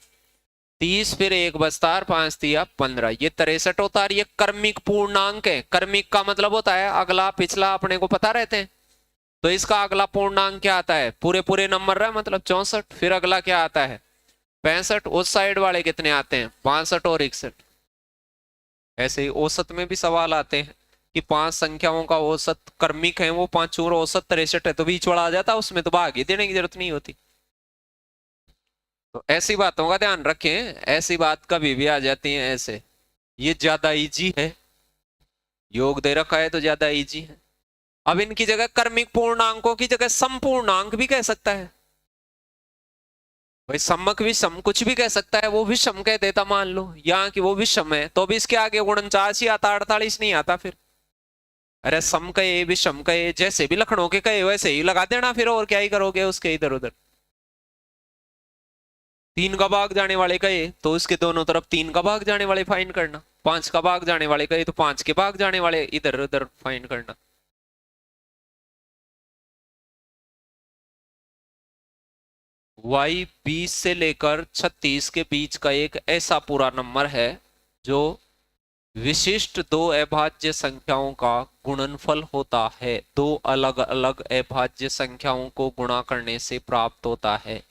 30, फिर 1 बचता, 5 दिया 15, ये 63 होता है। ये कर्मिक पूर्णांक है। कर्मिक का मतलब होता है अगला पिछला अपने को पता रहते हैं। तो इसका अगला पूर्णांक क्या आता है? पूरे पूरे नंबर रहा मतलब 64, फिर अगला क्या आता है? 65। उस साइड वाले कितने आते हैं? 65 और 61। ऐसे ही औसत में भी सवाल आते हैं कि 5 संख्याओं का औसत कर्मिक है, वो 5 और औसत 63 है, तो बीच वाला आ जाता, उसमें तो भाग ही देने की जरूरत नहीं होती। तो ऐसी बातों का ध्यान रखें, ऐसी बात कभी भी आ जाती है ऐसे। ये ज्यादा इजी है, योग दे रखा है तो ज्यादा इजी है। अब इनकी जगह कर्मिक पूर्णांकों की जगह संपूर्णांक भी कह सकता है भाई, सम्मक विषम कुछ भी कह सकता है, वो विषम कह देता मान लो, यहाँ की वो विषम है, तो भी इसके आगे 49 ही आता, 48 नहीं आता फिर। अरे सम कहे विषम कहे जैसे भी लखनऊ के कहे वैसे ही लगा देना फिर, और क्या ही करोगे उसके इधर उधर। 3 का भाग जाने वाले कहे तो उसके दोनों तरफ 3 का भाग जाने वाले फाइंड करना, 5 का भाग जाने वाले कहे तो 5 के भाग जाने वाले इधर उधर फाइंड करना। y 20 से लेकर 36 के बीच का एक ऐसा पूरा नंबर है जो विशिष्ट दो अभाज्य संख्याओं का गुणनफल होता है, दो अलग अलग अभाज्य संख्याओं को गुणा करने से प्राप्त होता है।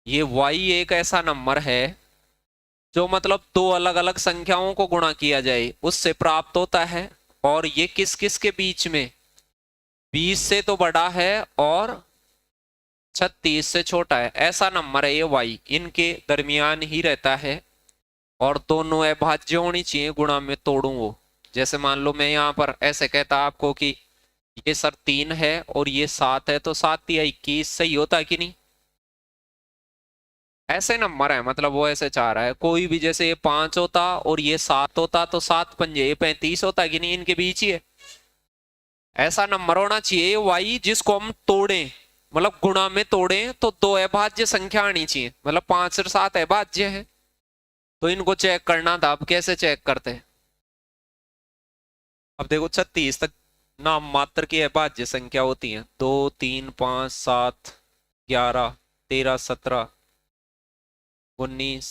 ये y एक ऐसा नंबर है जो मतलब दो अलग अलग संख्याओं को गुणा किया जाए उससे प्राप्त होता है, और ये किस किस के बीच में, 20 से तो बड़ा है और 36 से छोटा है, ऐसा नंबर है ये y, इनके दरमियान ही रहता है और दोनों अभाज्य होनी चाहिए, गुणा में तोड़ू वो। जैसे मान लो मैं यहाँ पर ऐसे कहता आपको कि ये सर 3 है और ये 7 है, तो 7 या 21 सही होता है कि नहीं? ऐसे नंबर है, मतलब वो ऐसे चाह रहा है कोई भी, जैसे ये 5 होता और ये 7 होता तो 7 पंजे 35 होता कि नहीं, इनके बीच ही है। ऐसा नंबर होना चाहिए y जिसको हम तोड़ें, मतलब गुणा में तोड़ें तो दो अभाज्य संख्या आनी चाहिए, मतलब 5 और 7 अभाज्य है, तो इनको चेक करना था। अब कैसे चेक करते हैं? अब देखो 36 तक नाम मात्र की अभाज्य संख्या होती है, 2 3 5 7 11 13 17 19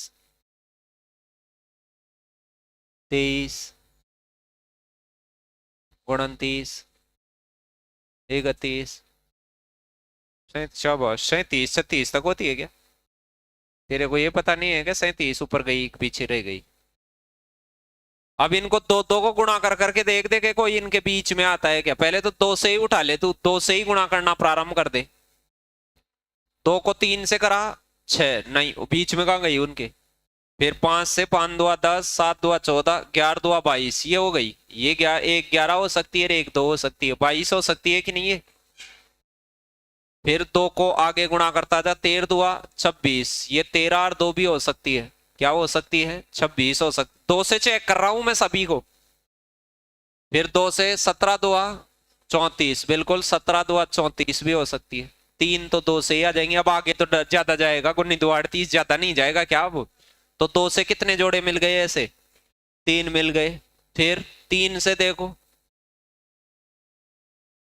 23 29 31 शाबाश 37 36 तक होती है क्या? तेरे को ये पता नहीं है क्या 37 ऊपर गई पीछे रह गई? अब इनको दो दो को गुणा कर करके देख दे के कोई इनके बीच में आता है क्या? पहले तो 2 से ही उठा ले, तू 2 से ही गुणा करना प्रारंभ कर दे। 2 को 3 से करा 6, नहीं बीच में कहाँ गई उनके? फिर 5 से 5 दुआ 10, 7 दुआ 14, 11 दुआ 22, ये हो गई। ये एक 11 हो सकती है, एक 2 हो सकती है, 22 हो सकती है कि नहीं है? फिर 2 को आगे गुणा करता था, 13 दुआ 26, ये 13 और 2 भी हो सकती है, क्या हो सकती है? 26 हो सकती। 2 से चेक कर रहा हूं मैं सभी को। फिर 2 से 17 दुआ 34, बिल्कुल 17 दुआ 34 भी हो सकती है। 3 तो 2 से ही आ जाएंगे, अब आगे तो ज्यादा जाएगा, 19 दुआ 38 ज्यादा नहीं जाएगा क्या अब? तो 2 से कितने जोड़े मिल गए ऐसे? 3 मिल गए। फिर 3 से देखो,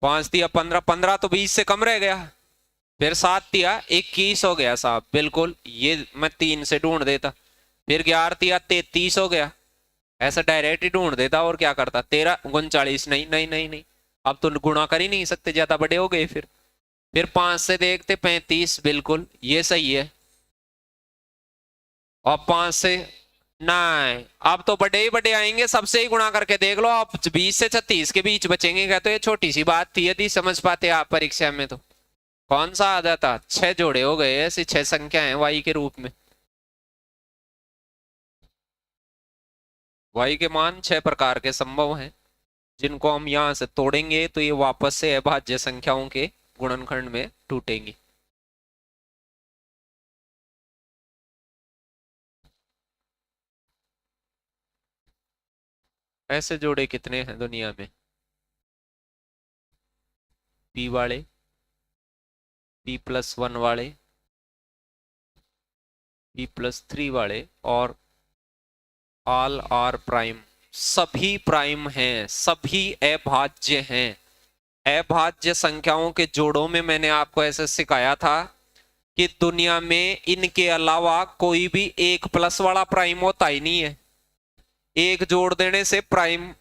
5 दिया 15, 15 तो 20 से कम रह गया। फिर 7 दिया 21 हो गया साहब, बिल्कुल ये मैं 3 से ढूंढ देता। फिर 11 दिया 33 हो गया, ऐसा डायरेक्ट ही ढूंढ देता और क्या करता। 13 39, नहीं नहीं नहीं नहीं, अब तो गुणा कर ही नहीं सकते, ज्यादा बड़े हो गए। फिर 5 से देखते 35, बिल्कुल ये सही है। और 5 से नहीं, अब तो बड़े ही बड़े आएंगे, सबसे ही गुणा करके देख लो आप, 20 से 36 के बीच बचेंगे क्या? तो ये छोटी सी बात थी, यदि समझ पाते आप परीक्षा में तो। कौन सा आ जाता? 6 जोड़े हो गए, ऐसी 6 संख्या है y के रूप में। y के मान 6 प्रकार के संभव हैं, जिनको हम यहां से तोड़ेंगे तो ये वापस से अभाज्य संख्याओं के गुणनखंड में टूटेंगी। ऐसे जोड़े कितने हैं दुनिया में? p वाले, p+1 वाले, p+3 वाले और ऑल आर प्राइम, सभी प्राइम हैं, सभी अभाज्य हैं। अभाज्य संख्याओं के जोड़ों में मैंने आपको ऐसे सिखाया था कि दुनिया में इनके अलावा कोई भी 1+ वाला प्राइम होता ही नहीं है। एक जोड़ देने से प्राइम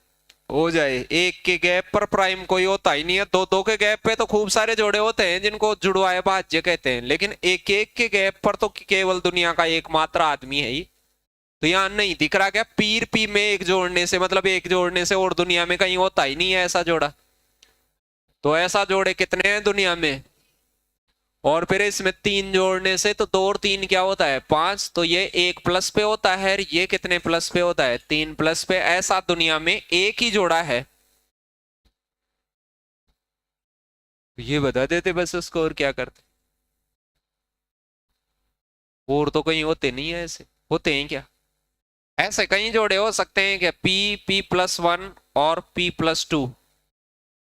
हो जाए, एक के गैप पर प्राइम कोई होता ही नहीं है। दो दो के गैप पे तो खूब सारे जोड़े होते हैं जिनको जुड़वाए अभाज्य कहते हैं, लेकिन एक एक के गैप पर तो केवल दुनिया का एकमात्र आदमी है ही। तो यहाँ नहीं दिख रहा क्या? पीर पी में एक जोड़ने से, मतलब एक जोड़ने से और दुनिया में कहीं होता ही नहीं है ऐसा जोड़ा। तो ऐसा जोड़े कितने हैं दुनिया में? और फिर इसमें 3 जोड़ने से तो 2 और 3 क्या होता है? 5, तो ये 1 प्लस पे होता है, ये कितने प्लस पे होता है? 3 प्लस पे। ऐसा दुनिया में एक ही जोड़ा है। ये बता देते बस उसको, और क्या करते? और तो कहीं होते नहीं है ऐसे, होते हैं क्या? ऐसे कई जोड़े हो सकते हैं क्या? p+1 और p+2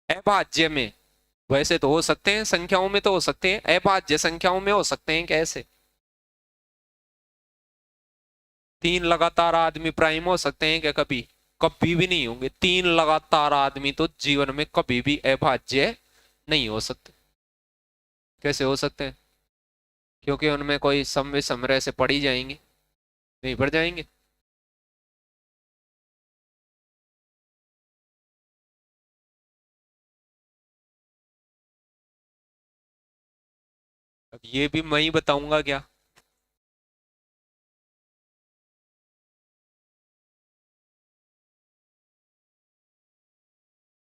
अभाज्य में? वैसे तो हो सकते हैं, संख्याओं में तो हो सकते हैं, अभाज्य संख्याओं में हो सकते हैं कैसे? 3 लगातार आदमी प्राइम हो सकते हैं क्या कभी? कभी भी नहीं होंगे। 3 लगातार आदमी तो जीवन में कभी भी अभाज्य नहीं हो सकते। कैसे हो सकते हैं? क्योंकि उनमें कोई सम विषम से पड़ ही जाएंगे, नहीं पड़ जाएंगे। ये भी मैं ही बताऊंगा क्या?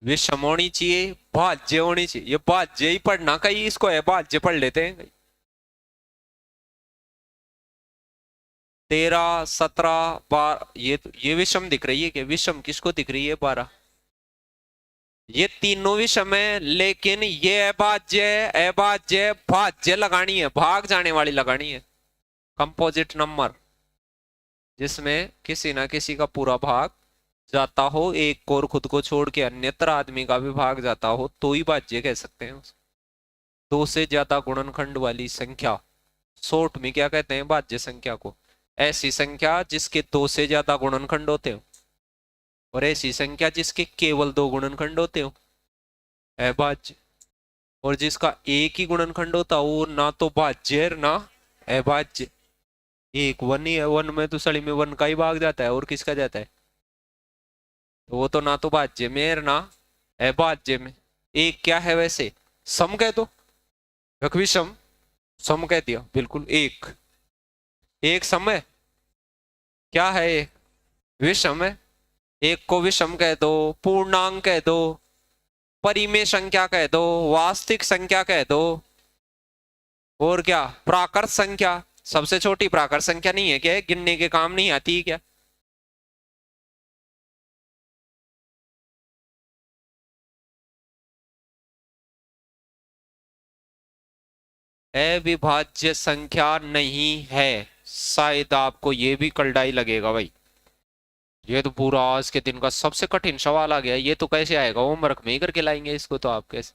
विषम होनी चाहिए, भाज्य होनी चाहिए। ये भाज्य ही पढ़ना, कहीं इसको अभाज्य पढ़ लेते हैं। 13, 17, 12, ये विषम दिख रही है क्या? विषम किसको दिख रही है? 12। ये तीनों विषम है, लेकिन ये अभाज्य है। अभाज्य भाज्य लगानी है, भाग जाने वाली लगानी है। कंपोजिट नंबर जिसमें किसी ना किसी का पूरा भाग जाता हो, एक को और खुद को छोड़ के अन्यत्र आदमी का भी भाग जाता हो, तो ही भाज्य कह सकते हैं उसको। दो से ज्यादा गुणनखंड वाली संख्या, शॉर्ट में क्या कहते हैं? भाज्य संख्या को। ऐसी संख्या जिसके दो से ज्यादा गुणनखंड होते हो, और ऐसी संख्या जिसके केवल दो गुणनखंड होते हो, अभाज्य। और जिसका एक ही गुणनखंड होता हो, वो ना तो भाज्य ना अभाज्य। एक वन ही है, वन में तो सड़ी में वन का ही भाग जाता है, और किसका जाता है? तो वो तो ना तो भाज्य में है ना अभाज्य में। एक क्या है वैसे? सम कह दो, विषम। सम कह दिया, बिल्कुल। एक एक सम है। क्या है? एक विषम है। एक को विषम कह दो, पूर्णांक कह दो, परिमेय संख्या कह दो, वास्तविक संख्या कह दो, और क्या? प्राकृत संख्या। सबसे छोटी प्राकृत संख्या नहीं है क्या? गिनने के काम नहीं आती क्या? अविभाज्य संख्या नहीं है। शायद आपको ये भी कलडाई लगेगा भाई। ये तो पूरा आज के दिन का सबसे कठिन सवाल आ गया। ये तो कैसे आएगा? होमवर्क में ही करके लाएंगे इसको तो आप कैसे?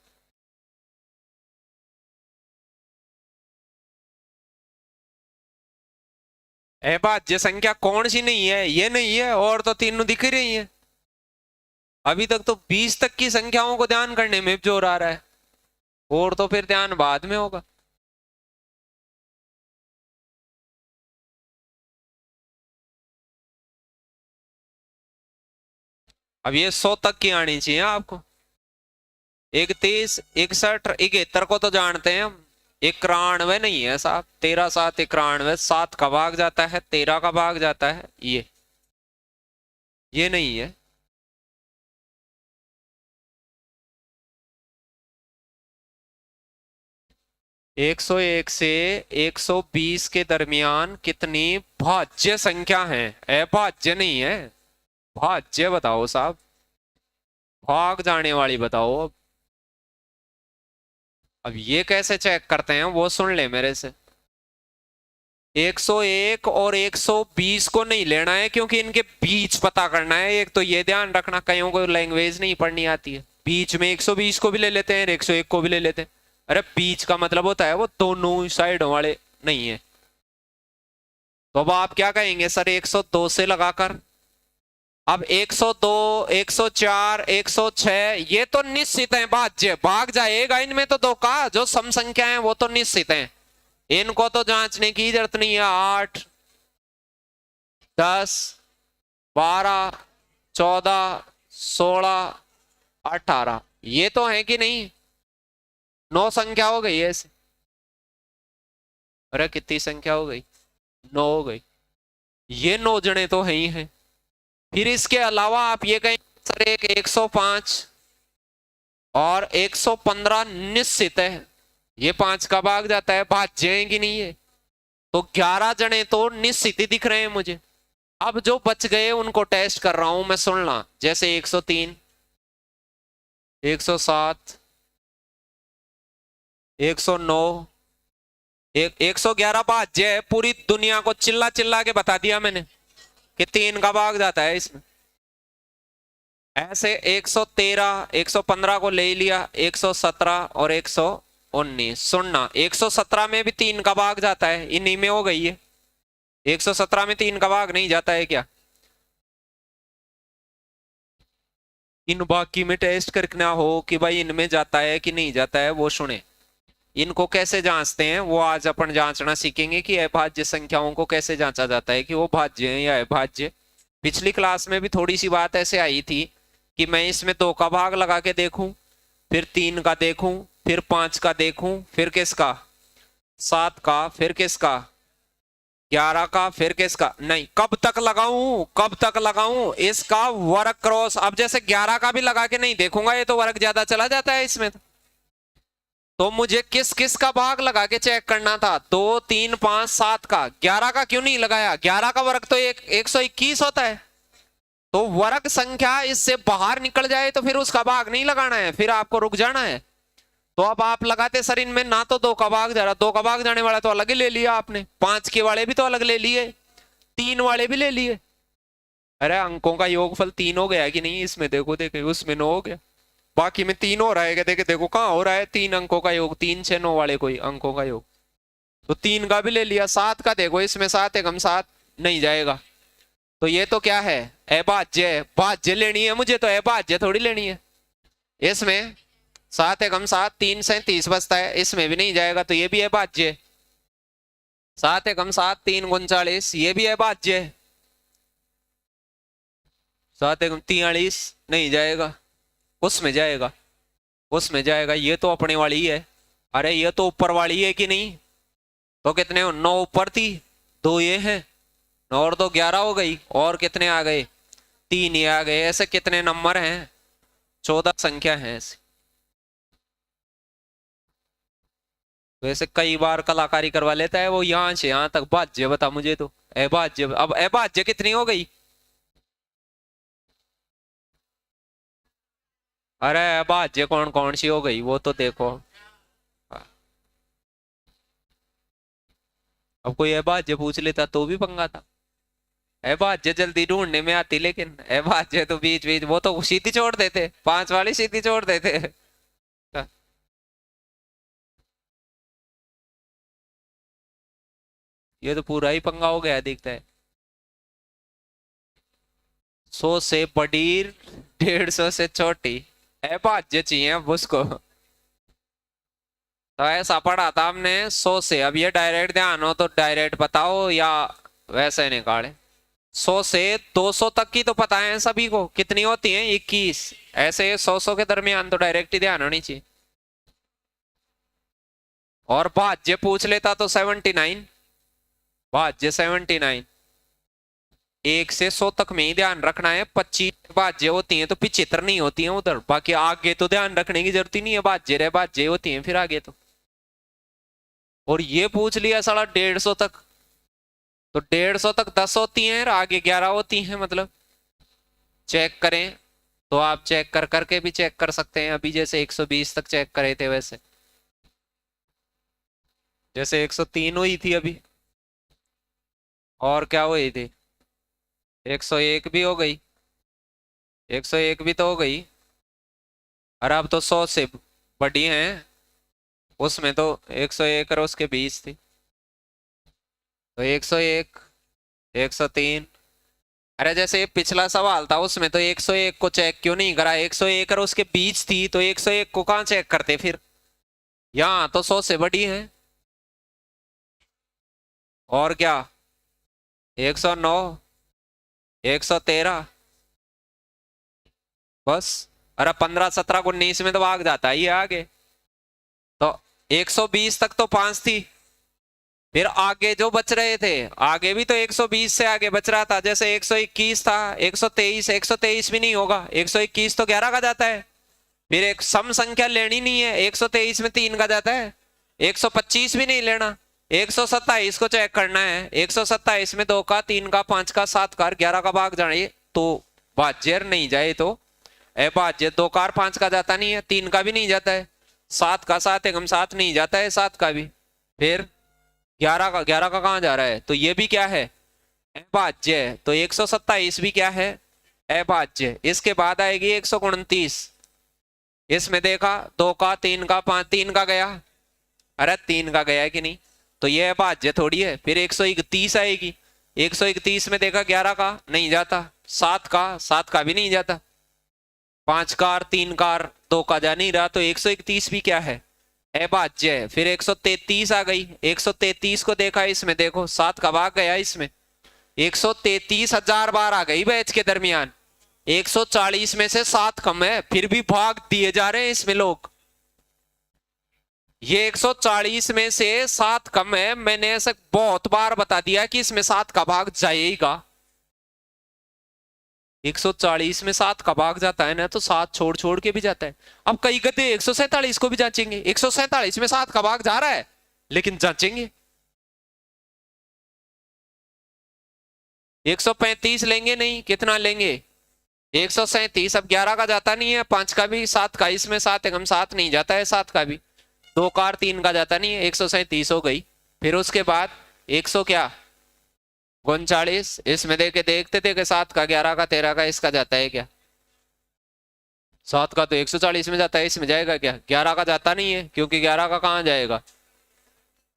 अभाज्य संख्या कौन सी नहीं है? ये नहीं है, और तो तीनों दिख ही रही है। अभी तक तो 20 तक की संख्याओं को ध्यान करने में जोर आ रहा है, और तो फिर ध्यान बाद में होगा। अब ये 100 तक की आनी चाहिए आपको। 31, 61, 71 को तो जानते हैं हम। 91 नहीं है साहब। 13, 7, 91। 7 का भाग जाता है, 13 का भाग जाता है। ये नहीं है। 101 से 120 के दरमियान कितनी भाज्य संख्या है? अभाज्य नहीं है, भाज्य बताओ साहब। भाग जाने वाली बताओ। अब ये कैसे चेक करते हैं वो सुन ले मेरे से। 101 और 120 को नहीं लेना है, क्योंकि इनके बीच पता करना है। एक तो ये ध्यान रखना, कईयों को लैंग्वेज नहीं पढ़नी आती है। बीच में 120 को भी ले लेते हैं, 101 को भी ले लेते हैं। अरे बीच का मतलब होता है वो दोनों साइडों वाले, नहीं है। तो अब आप क्या कहेंगे? सर 102 से लगाकर। अब 102, 104, 106 ये तो निश्चित है भाज्य, भाग जाएगा इनमें तो दो का। जो सम संख्या है वो तो निश्चित है, इनको तो जांचने की जरूरत नहीं है। 8, 10, 12, 14, 16, 18 ये तो है कि नहीं? 9 संख्या हो गई ऐसे। अरे कितनी संख्या हो गई? 9 हो गई। ये 9 जने तो है ही हैं। फिर इसके अलावा आप ये कहें सर एक 105 और 115 निश्चित है, ये 5 का भाग जाता है, भाज्य है कि नहीं है? तो 11 जने तो निश्चित ही दिख रहे हैं मुझे। अब जो बच गए उनको टेस्ट कर रहा हूं मैं, सुनना। जैसे 103, 107, 109, 111 भाज्य है। पूरी दुनिया को चिल्ला चिल्ला के बता दिया मैंने कि 3 का भाग जाता है इसमें। ऐसे 113, 115 को ले लिया, 117 और 119। सुनना, 117 में भी 3 का भाग जाता है, इन्हीं में हो गई है। 117 में 3 का भाग नहीं जाता है क्या? इन बाकी में टेस्ट करना हो कि भाई इनमें जाता है कि नहीं जाता है, वो सुने। इनको कैसे जांचते हैं वो आज अपन जांचना सीखेंगे कि अभाज्य संख्याओं को कैसे जांचा जाता है कि वो भाज्य है या अभाज्य। पिछली क्लास में भी थोड़ी सी बात ऐसे आई थी कि मैं इसमें 2 का भाग लगा के देखूं, फिर 3 का देखूं, फिर 5 का देखूं, फिर किसका? 7 का, फिर किसका 11 का, फिर किसका, नहीं कब तक लगाऊं, कब तक लगाऊं, इसका वर्ग क्रॉस। अब जैसे 11 का भी लगा के नहीं देखूंगा, ये तो वर्ग ज्यादा चला जाता है इसमें। तो मुझे किस किस का भाग लगा के चेक करना था, 2 3 5 7 का। 11 का क्यों नहीं लगाया, 11 का वर्ग तो 121 होता है। तो वर्ग संख्या इससे बाहर निकल जाए तो फिर उसका भाग नहीं लगाना है, फिर आपको रुक जाना है। तो अब आप लगाते सर इनमें ना तो 2 का भाग जा रहा, 2 का भाग जाने वाला तो अलग ही ले लिया आपने, 5 के वाले भी तो अलग ले लिए, 3 वाले भी ले लिए। अरे अंकों का योगफल 3 हो गया कि नहीं इसमें, देखो देखे उसमें 9 हो गया, बाकी में 3 हो रहा है, देखे देखो कहाँ हो रहा है 3 अंकों का योग, 3 6 9 वाले कोई अंकों का योग। तो 3 का भी ले लिया, 7 का देखो इसमें 7 एकम 7 नहीं जाएगा। तो ये तो क्या है, अभाज्य, भाज्य लेनी है मुझे, तो अभाज्य थोड़ी लेनी है। इसमें 7 एकम 7 3 से 30 बचता है, इसमें भी नहीं जाएगा, तो ये भी अभाज्य। 7 एकम 7 3 39, ये भी अभाज्य। 7 एकम 43 नहीं जाएगा, उसमें जाएगा, उसमें जाएगा, ये तो अपने वाली ही है। अरे ये तो ऊपर वाली है कि नहीं, तो कितने हो, 9 ऊपर थी, 2 ये है, 9 और 2 11 हो गई, और कितने आ गए, 3 ये आ गए। ऐसे कितने नंबर हैं, 14 संख्या है ऐसे। वैसे कई बार कलाकारी करवा लेता है वो, यहां से यहां तक भाज्य बता मुझे, तो अभाज्य। अब अभाज्य कितनी हो गई, अरे अभाज्य कौन कौन सी हो गई वो तो देखो। अब कोई अभाज्य पूछ लेता तो भी पंगा था, अभाज्य जल्दी ढूंढने में आती, लेकिन अभाज्य तो बीच बीच वो तो सीधी छोड़ देते, 5 वाली सीधी छोड़ देते। ये तो पूरा ही पंगा हो गया दिखता है। 100 से बड़ी, 150 से छोटी, अभाज्य चाहिए अब उसको। तो ऐसा पढ़ा था हमने 100 से, अब ये डायरेक्ट ध्यान हो तो डायरेक्ट बताओ या वैसे निकाले। 100 से 200 तक की तो पता है सभी को, कितनी होती है 21, ऐसे 100 के दरमियान तो डायरेक्ट ही ध्यान होनी चाहिए। और भाज्य पूछ लेता तो 79, भाज्य 79, 1 से 100 तक में ही ध्यान रखना है। 25 भाज्य होती हैं तो 75 नहीं होती हैं उधर, बाकी आगे तो ध्यान रखने की जरूरत ही नहीं है, भाज्य रहे भाज्य होती हैं फिर आगे तो। और ये पूछ लिया साला 150 तक, तो 150 तक 10 होती हैं, आगे 11 होती हैं, मतलब चेक करें तो आप चेक कर करके भी चेक कर सकते हैं। अभी जैसे 120 तक चेक करे थे, वैसे जैसे 103 हुई थी अभी, और क्या हुई थी, 101 भी हो गई, 101 भी तो हो गई। अरे अब तो 100 से बड़ी हैं, उसमें तो 101 और उसके 20 थी, तो 101 103। अरे जैसे ये पिछला सवाल था उसमें तो 101 को चेक क्यों नहीं करा, 101 और उसके बीच थी, तो 101 को कहाँ चेक करते फिर, यहाँ तो 100 से बड़ी है। और क्या, 109 113 बस। अरे 15 17 19 में तो भाग जाता है ये आगे, तो 120 तक तो 5 थी, फिर आगे जो बच रहे थे, आगे भी तो 120 से आगे बच रहा था, जैसे 121 था, 123, 123 भी नहीं होगा, 121 तो 11 का जाता है, फिर एक सम संख्या लेनी नहीं है, 123 में 3 का जाता है, 125 भी नहीं लेना, 127 को चेक करना है, 127 में 2 का 3 का 5 का 7 का 11 का भाग जाए तो भाज्य नहीं जाए तो अभाज्य, 2 का 5 का जाता नहीं है, 3 का भी नहीं जाता है, 7 का 7 एकम 7 नहीं जाता है, 7 का भी, फिर 11 का कहाँ जा रहा है, तो ये भी क्या है अभाज्य, तो 127 भी क्या है अभाज्य। इसके बाद आएगी 129, इसमें देखा 2 का 3 का 5, 3 का गया, अरे 3 का गया है कि नहीं, तो ये अभाज्य थोड़ी है। फिर 131 आएगी, 131 में देखा 11 का नहीं जाता, 7 का भी नहीं जाता, 5 का 3 का 2 का जा नहीं रहा, तो 131 भी क्या है अभाज्य है। फिर 133 आ गई, 133 को देखा, इसमें देखो 7 का भाग गया, इसमें 133,000 बार आ गई बैच के दरमियान, 140 में से 7 कम है, फिर भी भाग दिए जा रहे हैं इसमें लोग, ये 140 में से 7 कम है, मैंने ऐसा बहुत बार बता दिया कि इसमें 7 का भाग जाएगा। 140 में 7 का भाग जाता है ना, तो 7 छोड़ छोड़ के भी जाता है। अब कई गधे 147 को भी जांचेंगे, 147 में 7 का भाग जा रहा है, लेकिन जांचेंगे। 135 लेंगे नहीं, कितना लेंगे 137। अब 11 का जाता नहीं है, 5 का भी, 7 का, इसमें 7 एकम 7 नहीं जाता है, 7 का भी, 2 का और 3 का जाता नहीं है, 137 हो गई। फिर उसके बाद 100 क्या 39, इसमें देखे देखते थे कि 7 का, 11 का, 13 का, इसका जाता है क्या 7 का तो 140 में जाता है, इसमें जाएगा क्या 11 का जाता नहीं है, क्योंकि 11 का कहाँ जाएगा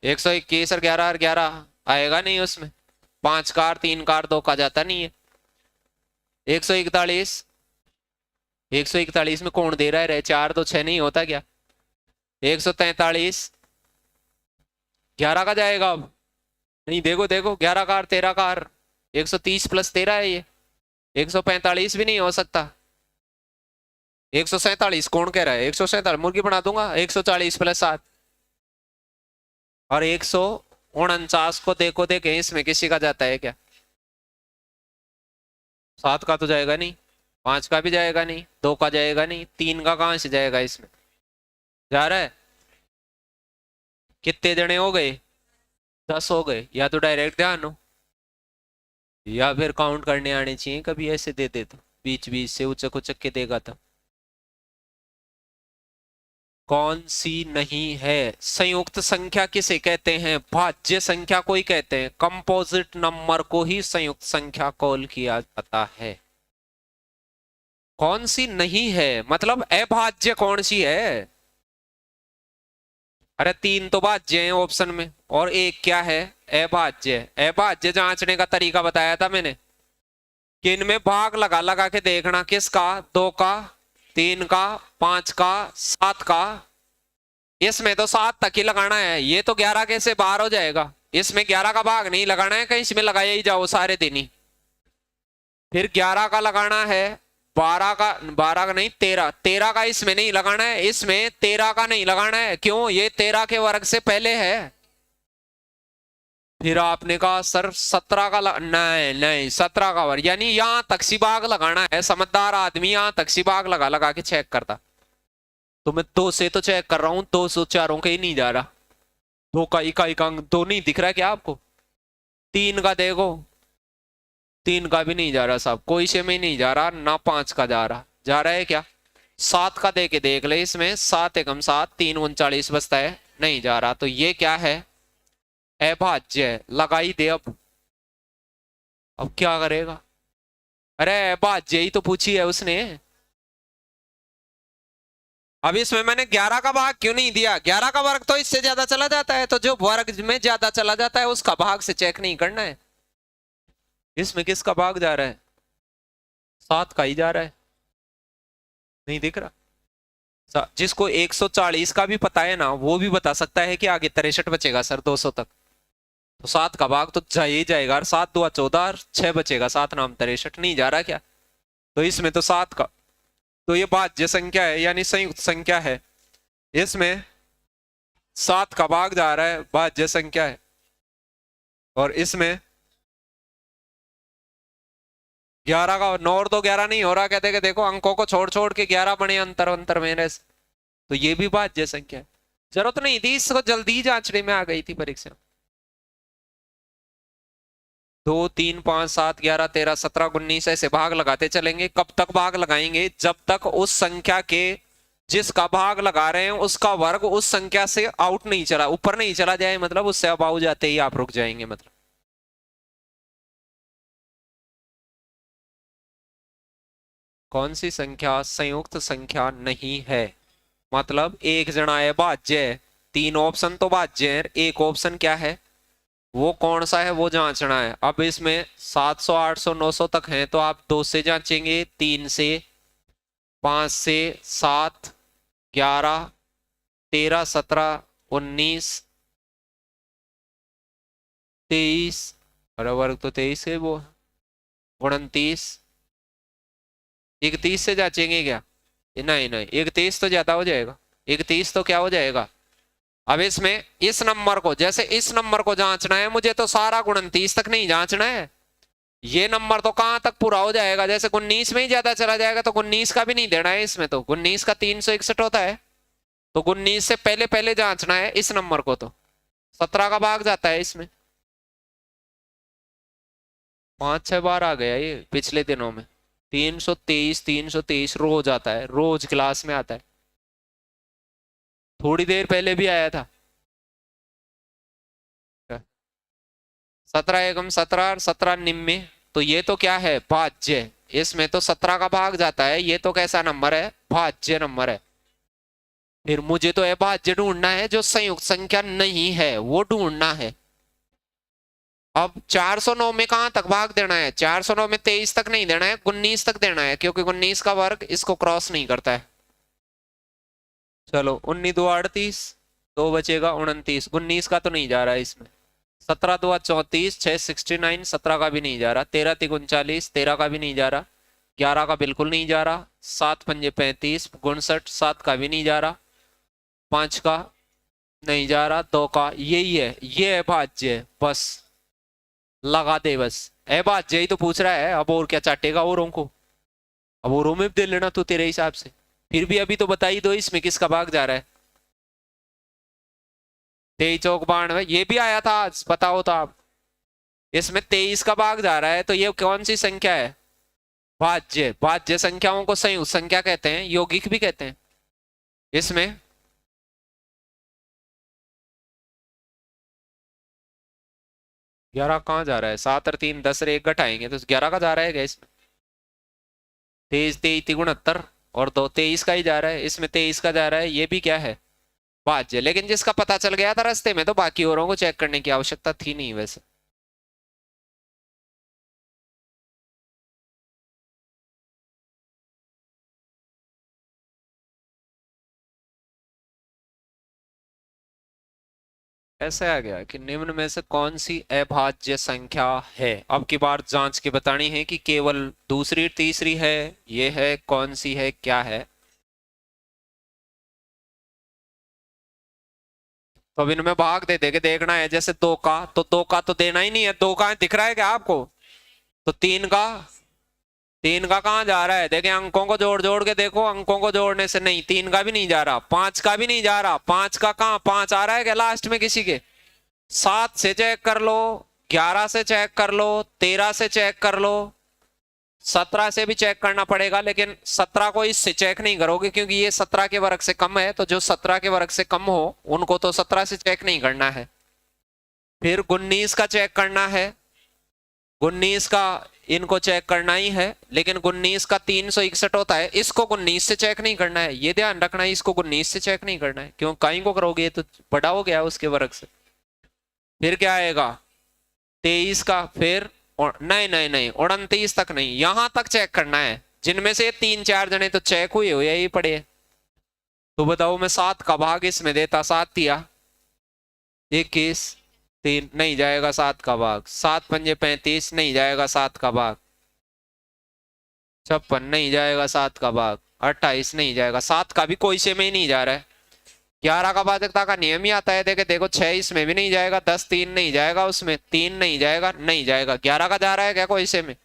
121 और 11 आएगा नहीं उसमें। 5 का और 3 का और 2 का जाता नहीं है। 141, 141 में कौन दे रहा है रे, 4 तो 6 नहीं होता क्या। 143, 11 का जाएगा अब नहीं, देखो देखो 11 का और 13 का और 130 प्लस 13 है ये। 145 भी नहीं हो सकता। 147 कौन कह रहा है, 147 मुर्गी बना दूंगा। 140 प्लस 7 और 149 को देखो देखे, इसमें किसी का जाता है क्या 7 का तो जाएगा नहीं, 5 का भी जाएगा नहीं, 2 का जाएगा नहीं, 3 का कहां से जाएगा, इसमें जा रहा है। कितने जने हो गए 10 हो गए। या तो डायरेक्ट ध्यान हो, या फिर काउंट करने आने चाहिए, कभी ऐसे दे दे तो बीच बीच से उचक उचक के देगा तो। कौन सी नहीं है। संयुक्त संख्या किसे कहते हैं, भाज्य संख्या को ही कहते हैं, कंपोजिट नंबर को ही संयुक्त संख्या कॉल किया जाता है। कौन सी नहीं है मतलब अभाज्य कौन सी है। अरे 3 तो भाज्य हैं ऑप्शन में, और एक क्या है अभाज्य। अभाज्य जांचने का तरीका बताया था मैंने कि इनमें भाग लगा लगा के देखना, किसका 2 का, 3 का, 5 का, 7 का। इसमें तो 7 तक ही लगाना है, ये तो 11 के से बाहर हो जाएगा। इसमें 11 का भाग नहीं लगाना है, कहीं इसमें लगाया ही जाओ सारे दिन ही। फिर 11 का लगाना है, 12 का, 12 का नहीं 13 का इसमें नहीं लगाना है, इसमें 13 का नहीं लगाना है, क्यों ये 13 के वर्ग से पहले है। फिर आपने कहा सर 17 का नहीं नहीं 17 का वर्ग, यानी यहां तक सी भाग लगाना है। समझदार आदमी यहां तक सी भाग लगा लगा के चेक करता। तो मैं 2 से तो चेक कर रहा हूं, 204 के ही नहीं जा रहा। 2 का इकाई का अंक 2 नहीं दिख रहा क्या आपको। 3 का देखो, 3 का भी नहीं जा रहा साहब, कोई से में नहीं जा रहा ना। 5 का जा रहा है क्या। 7 का दे के देख ले, इसमें 7 एकम 7, 3 39 बचता है, नहीं जा रहा। तो ये क्या है अभाज्य है, लगाई दे। अब क्या करेगा, अरे अभाज्य ही तो पूछी है उसने। अब इसमें मैंने 11 का भाग क्यों नहीं दिया, 11 का वर्ग तो इससे ज्यादा चला जाता है, तो जो वर्ग में ज्यादा चला जाता है उसका भाग से चेक नहीं करना है। इसमें किसका भाग जा रहा है 7 का ही जा रहा है, नहीं दिख रहा। जिसको 140 का भी पता है ना, वो भी बता सकता है कि आगे 63 बचेगा सर 200 तक, तो 7 का भाग तो जा ही जाएगा। और 7 2 14 और 6 बचेगा, 7 नाम 63 नहीं जा रहा क्या। तो इसमें तो 7 का, तो ये भाज्य संख्या है यानी संयुक्त संख्या है, इसमें 7 का भाग जा रहा है, भाज्य संख्या है। और इसमें 11 का 9 और 2 11 नहीं हो रहा, कहते कि देखो अंकों को छोड़ छोड़ के 11 बने अंतर अंतर मेरे से, तो ये भी भाज्य संख्या है। जरूरत नहीं थी इसको, जल्दी जांचने में आ गई थी परीक्षा। 2 3 5 7 11 13 17 19 ऐसे भाग लगाते चलेंगे। कब तक भाग लगाएंगे, जब तक उस संख्या के जिसका भाग लगा रहे हैं उसका वर्ग उस संख्या से आउट नहीं चला, ऊपर नहीं चला जाए, मतलब उससे अबाउ जाते ही आप रुक जाएंगे। मतलब कौन सी संख्या संयुक्त संख्या नहीं है, मतलब एक जना है भाज्य है, 3 ऑप्शन तो भाज्य है, एक ऑप्शन क्या है वो कौन सा है वो जांचना है। अब इसमें 700 800 900 तक हैं, तो आप 2 से जांचेंगे, 3 से, 5 से, 7 11 13 17 19 23, अरे वर्ग तो 23 है वो, 29 31 से जांचेंगे क्या, नहीं नहीं 31 तो ज्यादा हो जाएगा। 31 तो क्या हो जाएगा अब इसमें इस नंबर को, जैसे इस नंबर को जांचना है मुझे, तो सारा 29 तक नहीं जांचना है। ये नंबर तो कहां तक पूरा हो जाएगा, जैसे 19 में ही ज्यादा चला जाएगा तो 19 का भी नहीं देना है इसमें, तो 19 का 361 होता है, तो 19 से पहले पहले जांचना है इस नंबर को, तो 17 का भाग जाता है इसमें। 5-6 बार आ गया ये पिछले दिनों में। 323 रोज आता है, रोज क्लास में आता है। थोड़ी देर पहले भी आया था। 17 एकम 17 और 17 निम्मे, तो ये तो क्या है, भाज्य। इसमें तो 17 का भाग जाता है, ये तो कैसा नंबर है, भाज्य नंबर है। फिर मुझे तो अभाज्य ढूंढना है, जो संयुक्त संख्या नहीं है वो ढूंढना है। अब 409 में कहां तक भाग देना है, 409 में 23 तक नहीं देना है, 19 तक देना है, क्योंकि 19 का वर्ग इसको क्रॉस नहीं करता है। चलो 19 दो 38, 2 बचेगा 29, 19 का तो नहीं जा रहा है इसमें। 17 दो 34, 6 69, 17 का भी नहीं जा रहा। 13 तिक 39, 13 का भी नहीं जा रहा। 11 का बिल्कुल नहीं जा रहा। 7 पंजे 35, 59, 7 का भी नहीं जा रहा। 5 का नहीं जा रहा। 2 का, यही है, ये है भाज्य। बस लगा दे, बस अभाज्य ही तो पूछ रहा है, अब और क्या चाटेगा औरों को, अब औरों में भी दे लेना तो तेरे हिसाब से। फिर भी अभी तो बता ही दो इसमें किसका भाग जा रहा है। 23 चौक 92, ये भी आया था आज, बताओ तो आप। इसमें 23 का भाग जा रहा है, तो ये कौन सी संख्या है, भाज्य। भाज्य संख्याओं को संयुक्त संख्या कहते हैं, यौगिक भी कहते हैं। इसमें 11 कहाँ जा रहा है, 7 और 3 10 और 1 घटाएंगे तो 11 का जा रहा है क्या इसमें। 23 23 69 और 2 23 का ही जा रहा है, इसमें 23 का जा रहा है, ये भी क्या है, भाज्य। लेकिन जिसका पता चल गया था रास्ते में, तो बाकी औरों को चेक करने की आवश्यकता थी नहीं वैसे। ऐसे आ गया कि निम्न में से कौन सी अभाज्य संख्या है। अब की बार जांच के बतानी है कि केवल दूसरी तीसरी है, ये है, कौन सी है, क्या है। तो अब इनमें भाग दे दे के देखना है, जैसे 2 का, तो 2 का तो देना ही नहीं है। 2 का दिख रहा है क्या आपको, तो 3 का, 3 का कहाँ जा रहा है, देखें अंकों को जोड़ जोड़ के देखो, अंकों को जोड़ने से नहीं, 3 का भी नहीं जा रहा, 5 का भी नहीं जा रहा। 5 का कहाँ, 5 आ रहा है क्या लास्ट में किसी के, 7 से चेक कर लो, 11 से चेक कर लो, 13 से चेक कर लो, 17 से भी चेक करना पड़ेगा, लेकिन 17 को इससे चेक नहीं करोगे क्योंकि ये 17 के वर्ग से कम है, तो जो 17 के वर्ग से कम हो उनको तो 17 से चेक नहीं करना है। फिर 19 का चेक करना है, 19 का इनको चेक करना ही है, लेकिन 19 का 361 होता है, इसको 19 से चेक नहीं करना है, ये ध्यान रखना है, इसको 19 से चेक नहीं करना है, क्यों कहीं को करोगे, ये तो बड़ा हो गया उसके वर्ग से। फिर क्या आएगा 23 का, फिर नहीं नहीं नहीं 29 तक नहीं, यहां तक चेक करना है, जिनमें से 3-4 जने तो चेक हुए हो यही पड़े। तो बताओ मैं 7 का भाग इसमें देता, 7 दिया 21, 3 नहीं जाएगा 7 का भाग, 7 पंजे 35 नहीं जाएगा 7 का भाग, 56 नहीं जाएगा 7 का भाग, 28 नहीं जाएगा, 7 का भी कोई से में ही नहीं जा रहा है। 11 का भाजकता का नियम ही आता है, देखे देखो 6 इसमें भी नहीं जाएगा, 10 3 नहीं जाएगा, उसमें 3 नहीं जाएगा, नहीं जाएगा। 11 का जा रहा है क्या कोई से में,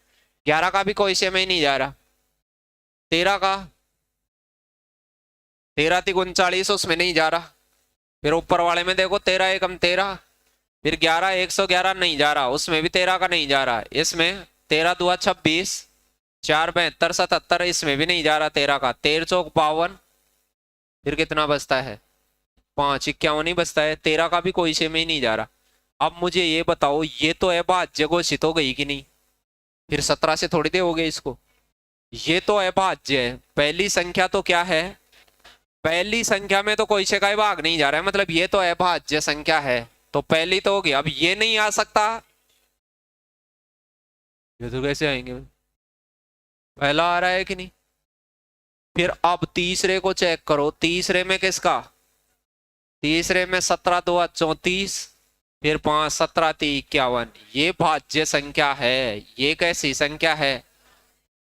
11 का भी कोई से में ही नहीं जा रहा। 13 का, 13 तिक 39 उसमें नहीं जा रहा। फिर ऊपर वाले में देखो 13 एकम 13, फिर 11 111 नहीं जा रहा, उसमें भी 13 का नहीं जा रहा। इसमें 13 दुआ 26, 4 72 77, इसमें भी नहीं जा रहा 13 का। 13 चौक 52, फिर कितना बचता है 5 51 ही बचता है, 13 का भी कोई से में ही नहीं जा रहा। अब मुझे ये बताओ, ये तो अभाज्य घोषित हो गई कि नहीं, फिर 17 से थोड़ी देर हो गई इसको, ये तो अभाज्य है। पहली संख्या तो क्या है, पहली संख्या में तो कोई से का भाग नहीं जा रहा है, मतलब ये तो अभाज्य संख्या है, तो पहली तो होगी। अब ये नहीं आ सकता, ये तो कैसे आएंगे, पहला आ रहा है कि नहीं। फिर अब तीसरे को चेक करो, तीसरे में किसका, तीसरे में 17 2 34, फिर 5 17 3 51, ये भाज्य संख्या है। ये कैसी संख्या है,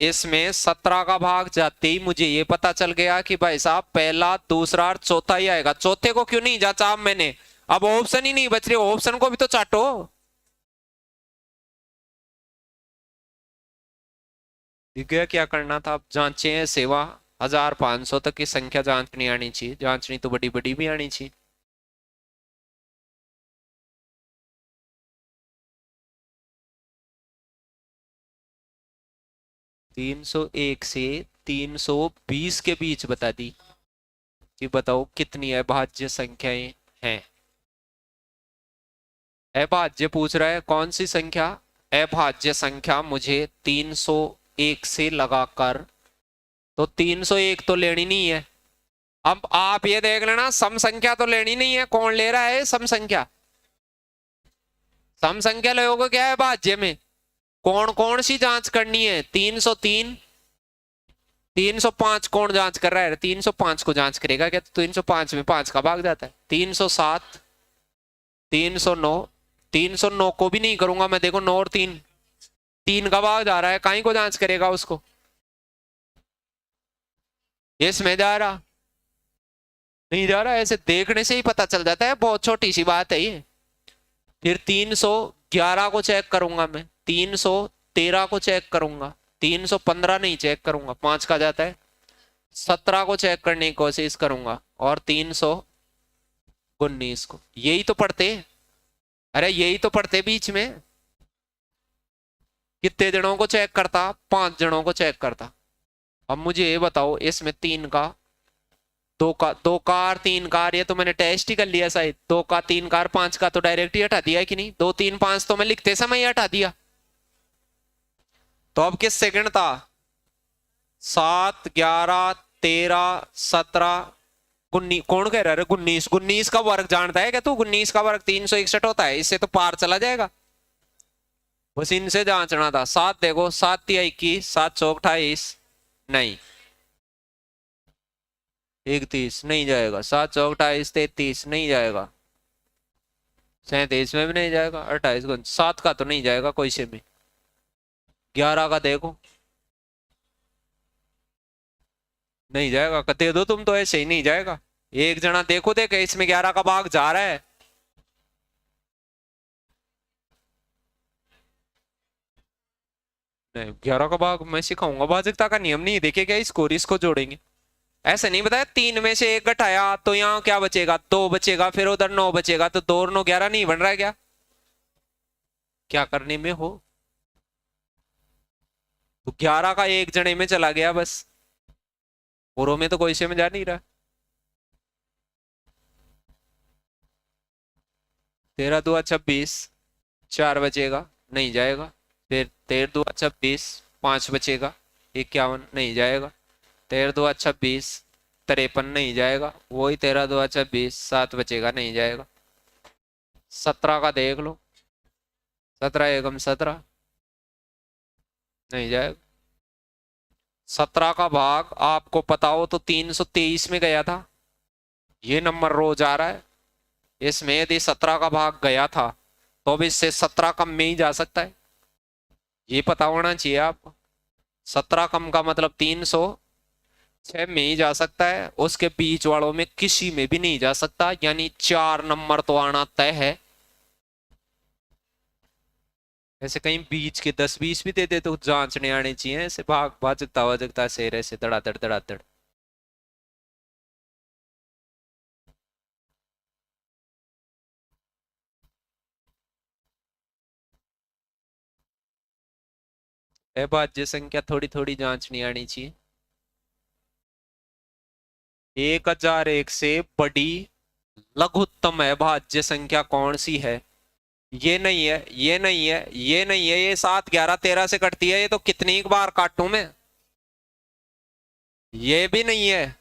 इसमें 17 का भाग जाते ही मुझे ये पता चल गया कि भाई साहब पहला दूसरा और चौथा ही आएगा। चौथे को क्यों नहीं जांचा अब मैंने? अब ऑप्शन ही नहीं बच रहे, ऑप्शन को भी तो चाटो। दिख गया क्या करना था? अब जांचे हैं सेवा, 1500 तक की संख्या जांचनी आनी चाहिए, जांचनी तो बड़ी बड़ी भी आनी चाहिए। तीन सौ एक से 320 के बीच बता दी कि बताओ कितनी अभाज्य संख्याएं हैं। अभाज्य पूछ रहा है, कौन सी संख्या? अभाज्य संख्या मुझे 301 से लगाकर, तो 301 तो लेनी नहीं है। अब आप ये देख लेना, सम संख्या तो लेनी नहीं है। कौन ले रहा है सम संख्या? सम संख्या लोगों क्या है भाज्य में? कौन कौन सी जांच करनी है? 303, 305 कौन जांच कर रहा है? 305 को जांच करेगा क्या? तो 305 में 5 का भाग जाता है। 307, 309, 309 को भी नहीं करूंगा मैं, देखो 9 और 3, 3 का भाग जा रहा है, कहीं को जांच करेगा उसको? इसमें जा रहा नहीं जा रहा, ऐसे देखने से ही पता चल जाता है, बहुत छोटी सी बात है ये। फिर 311 को चेक करूंगा मैं, 313 को चेक करूंगा, 315 नहीं चेक करूंगा, 5 का जाता है। 17 को चेक करने की कोशिश करूंगा और 319 को। यही तो पढ़ते, अरे यही तो पढ़ते बीच में। कितने जनों को चेक करता? 5 जनों को चेक करता। अब मुझे ये बताओ, इसमें 3 का, 2 का, 2 कार 3 कार, ये तो मैंने टेस्ट ही कर लिया शायद। 2 का 3 कार 5 का तो डायरेक्ट ही हटा दिया है कि नहीं? 2 3 5 तो मैं लिखते समय ही हटा दिया। तो अब किस सेकंड था? 7 11 13 17 19। कौन कह रहा है 19? 19 का वर्ग जानता है क्या तू? 19 का वर्ग 361 होता है, इससे तो पार चला जाएगा। बस इनसे जांचना था। 7 देखो, 7 या 21, 7 चौक 28, नहीं 31 नहीं जाएगा, 7 चौक 28, 33 नहीं जाएगा, 37 में भी नहीं जाएगा, 28 को 7 का तो नहीं जाएगा कोई से में। 11 का देखो, नहीं जाएगा। दे दो तुम तो, ऐसे ही नहीं जाएगा। एक जना देखो, देखे इसमें 11 का भाग जा रहा है। नहीं, 11 का भाग मैं सिखाऊंगा, भाजकता का नियम नहीं देखेगा, इसको और इसको जोड़ेंगे। ऐसे नहीं बताया, 3 में से 1 घटाया तो यहाँ क्या बचेगा? 2 बचेगा, फिर उधर 9 बचेगा, तो 2 और 9 11 नहीं बन रहा है क्या? क्या करने में हो? तो 11 का एक जने में चला गया बस, औरों में तो कोई से में जा नहीं रहा। 13 2 26, 4 बचेगा, नहीं जाएगा। फिर 13 2 26, 5 बचेगा, 51 नहीं जाएगा। 13 2 26, 53 नहीं जाएगा, वही 13 2 26, 7 बचेगा, नहीं जाएगा। 17 का देख लो, 17 एकम 17 नहीं जाएगा। 17 का भाग आपको पता हो तो 323 में गया था, ये नंबर रोज आ रहा है। इसमें यदि 17 का भाग गया था तो अब इससे 17 कम में ही जा सकता है, ये पता होना चाहिए आपको। 17 कम का मतलब 306 में ही जा सकता है, उसके बीच वालों में किसी में भी नहीं जा सकता, यानी 4 नंबर तो आना तय है। ऐसे कहीं बीच के 10 20 भी दे दे तो जांचने आने चाहिए, ऐसे भाग भाजकता वाजकता से ऐसे धड़ाधड़ धड़ाधड़। अभाज्य संख्या थोड़ी थोड़ी जांचनी आनी चाहिए। 1001 से बड़ी लघुत्तम अभाज्य संख्या कौन सी है? ये नहीं है, ये नहीं है, ये नहीं है, ये 7 11 13 से कटती है, ये तो कितनी बार काटूं मैं? ये भी नहीं है,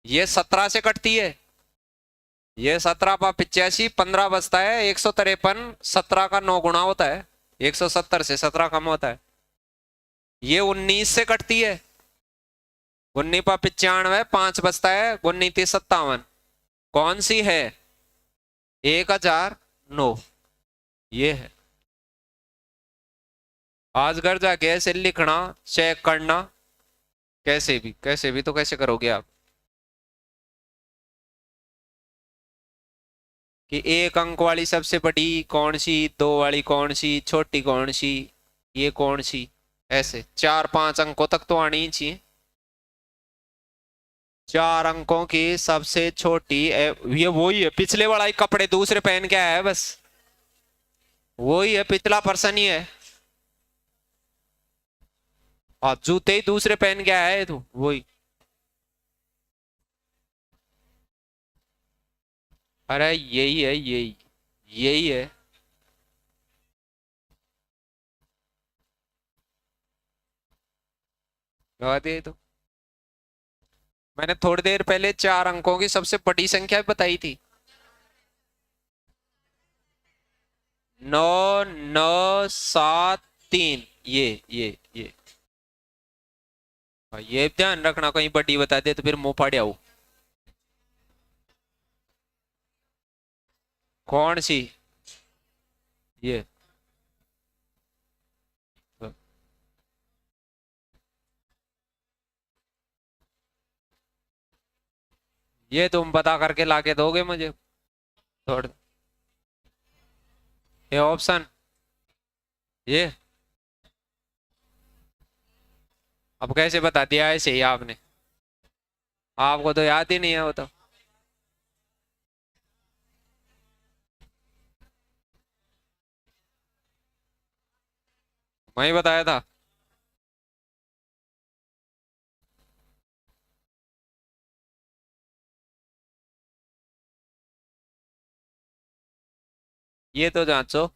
ये 17 से कटती है, ये 17 पा 85, 15 बचता है, 153, 17 का 9 गुना होता है, 170 से 17 कम होता है। ये 19 से कटती है, 19 पा 95, 5 बचता है, 19 57, कौन सी है? 1009, ये है। आज घर जाके ऐसे लिखना, चेक करना, कैसे भी तो कैसे करोगे आप कि एक अंक वाली सबसे बड़ी कौन सी, दो वाली कौन सी, छोटी कौन सी, ये कौन सी, ऐसे 4-5 अंकों तक तो आनी ही चाहिए। 4 अंकों की सबसे छोटी ये वही है, पिछले वाला ही कपड़े दूसरे पहन के आया है बस, वही है, पिछला पर्सन ही है। और जूते ही दूसरे पहन के आया है तू, वही। अरे यही है, यही यही है। लगा दिए तो। मैंने थोड़ी देर पहले 4 अंकों की सबसे बड़ी संख्या बताई थी। 9, 9, 7, 3, ये ये ध्यान रखना, कहीं बड़ी बता दे तो फिर मुंह फाड़ आऊ। कौन सी? ये ये तुम पता करके लाके दोगे मुझे थोड़ा। ये ऑप्शन, ये अब कैसे बता दिया ऐसे ही आपने? आपको तो याद ही नहीं है वो तो। मैं ही बताया था। ये तो जांचो,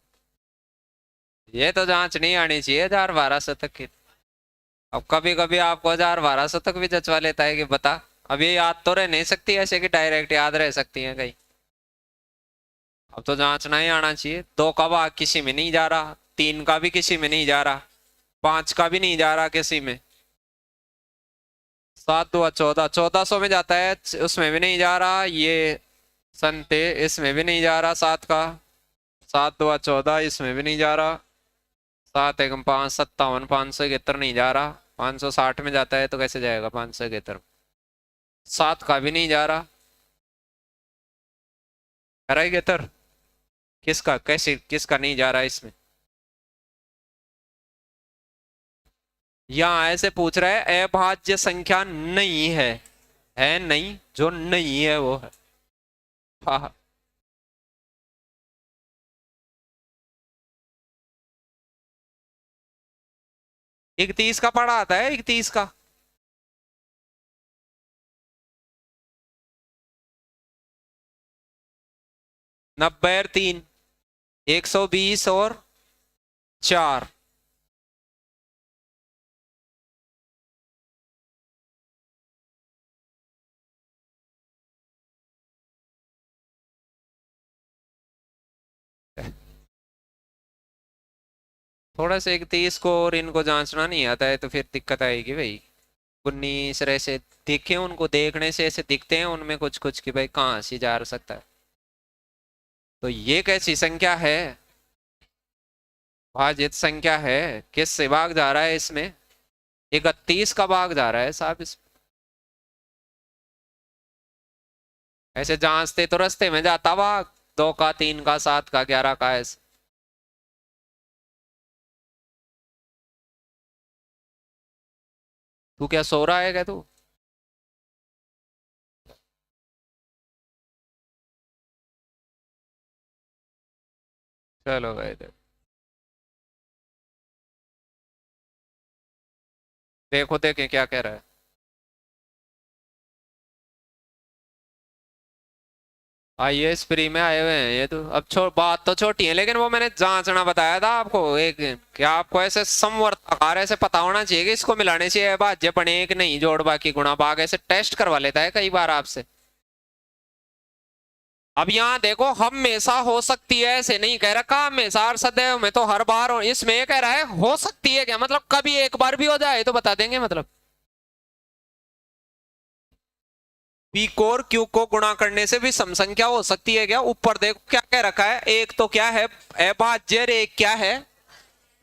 ये तो जांच नहीं आनी चाहिए 1000-1200 की। अब कभी कभी आपको 1000-1200 तक भी जचवा लेता है कि बता। अब ये याद तो रह नहीं सकती ऐसे कि डायरेक्ट याद रह सकती है कहीं। अब तो जांचना ही आना चाहिए। 2 का भाग किसी में नहीं जा रहा, 3 का भी किसी में नहीं जा रहा, 5 का भी नहीं जा रहा किसी में। 7 2 14, 1400 में जाता है, उसमें भी नहीं जा रहा। ये संते इसमें भी नहीं जा रहा 7 का। 7 2 14 इसमें भी नहीं जा रहा। 7 1 5 57, 571 नहीं जा रहा। 560 में जाता है तो कैसे जाएगा 571? 7 का भी नहीं जा रहा। कराई गेतर, किसका कैसे किसका नहीं जा रहा इसमें? यहाँ ऐसे पूछ रहा है अभाज्य संख्या नहीं है नहीं, जो नहीं है वो है। हाँ। 31 का पढ़ा आता है, 31 का। 90 और 3, 120 और 4। थोड़ा सा 31 को और इनको जांचना नहीं आता है तो फिर दिक्कत आएगी भाई। 19 ऐसे दिखे, उनको देखने से ऐसे दिखते हैं उनमें कुछ कुछ कि भाई कहाँ से जा सकता है। तो ये कैसी संख्या है? भाजित संख्या है। किस से भाग जा रहा है इसमें? 31 का भाग जा रहा है साहब इसमें। ऐसे जांचते तो रास्ते में जाता भाग, 2 का, 3 का, 7 का, 11 का ऐसे। तू क्या सो रहा है क्या तू? चलो भाई देखो देखें क्या कह रहा है। आईएएस फ्री में आए हुए हैं ये तो। अब बात तो छोटी है, लेकिन वो मैंने जांचना बताया था आपको एक, क्या आपको ऐसे समवर्तकार ऐसे पता होना चाहिए कि इसको मिलाने से भाज्य बने एक नहीं, जोड़ बाकी गुणा भाग, ऐसे टेस्ट करवा लेता है कई बार आपसे। अब यहाँ देखो, हमेशा हो सकती है ऐसे नहीं कह रखा, हमेशा और सदैव में तो हर बार इसमें ये कह रहा है हो सकती है, क्या मतलब कभी एक बार भी हो जाए तो बता देंगे मतलब। पी को और क्यू को गुणा करने से भी सम संख्या हो सकती है क्या? ऊपर देखो क्या कह रखा है, एक तो क्या है अभाज्य, एक क्या है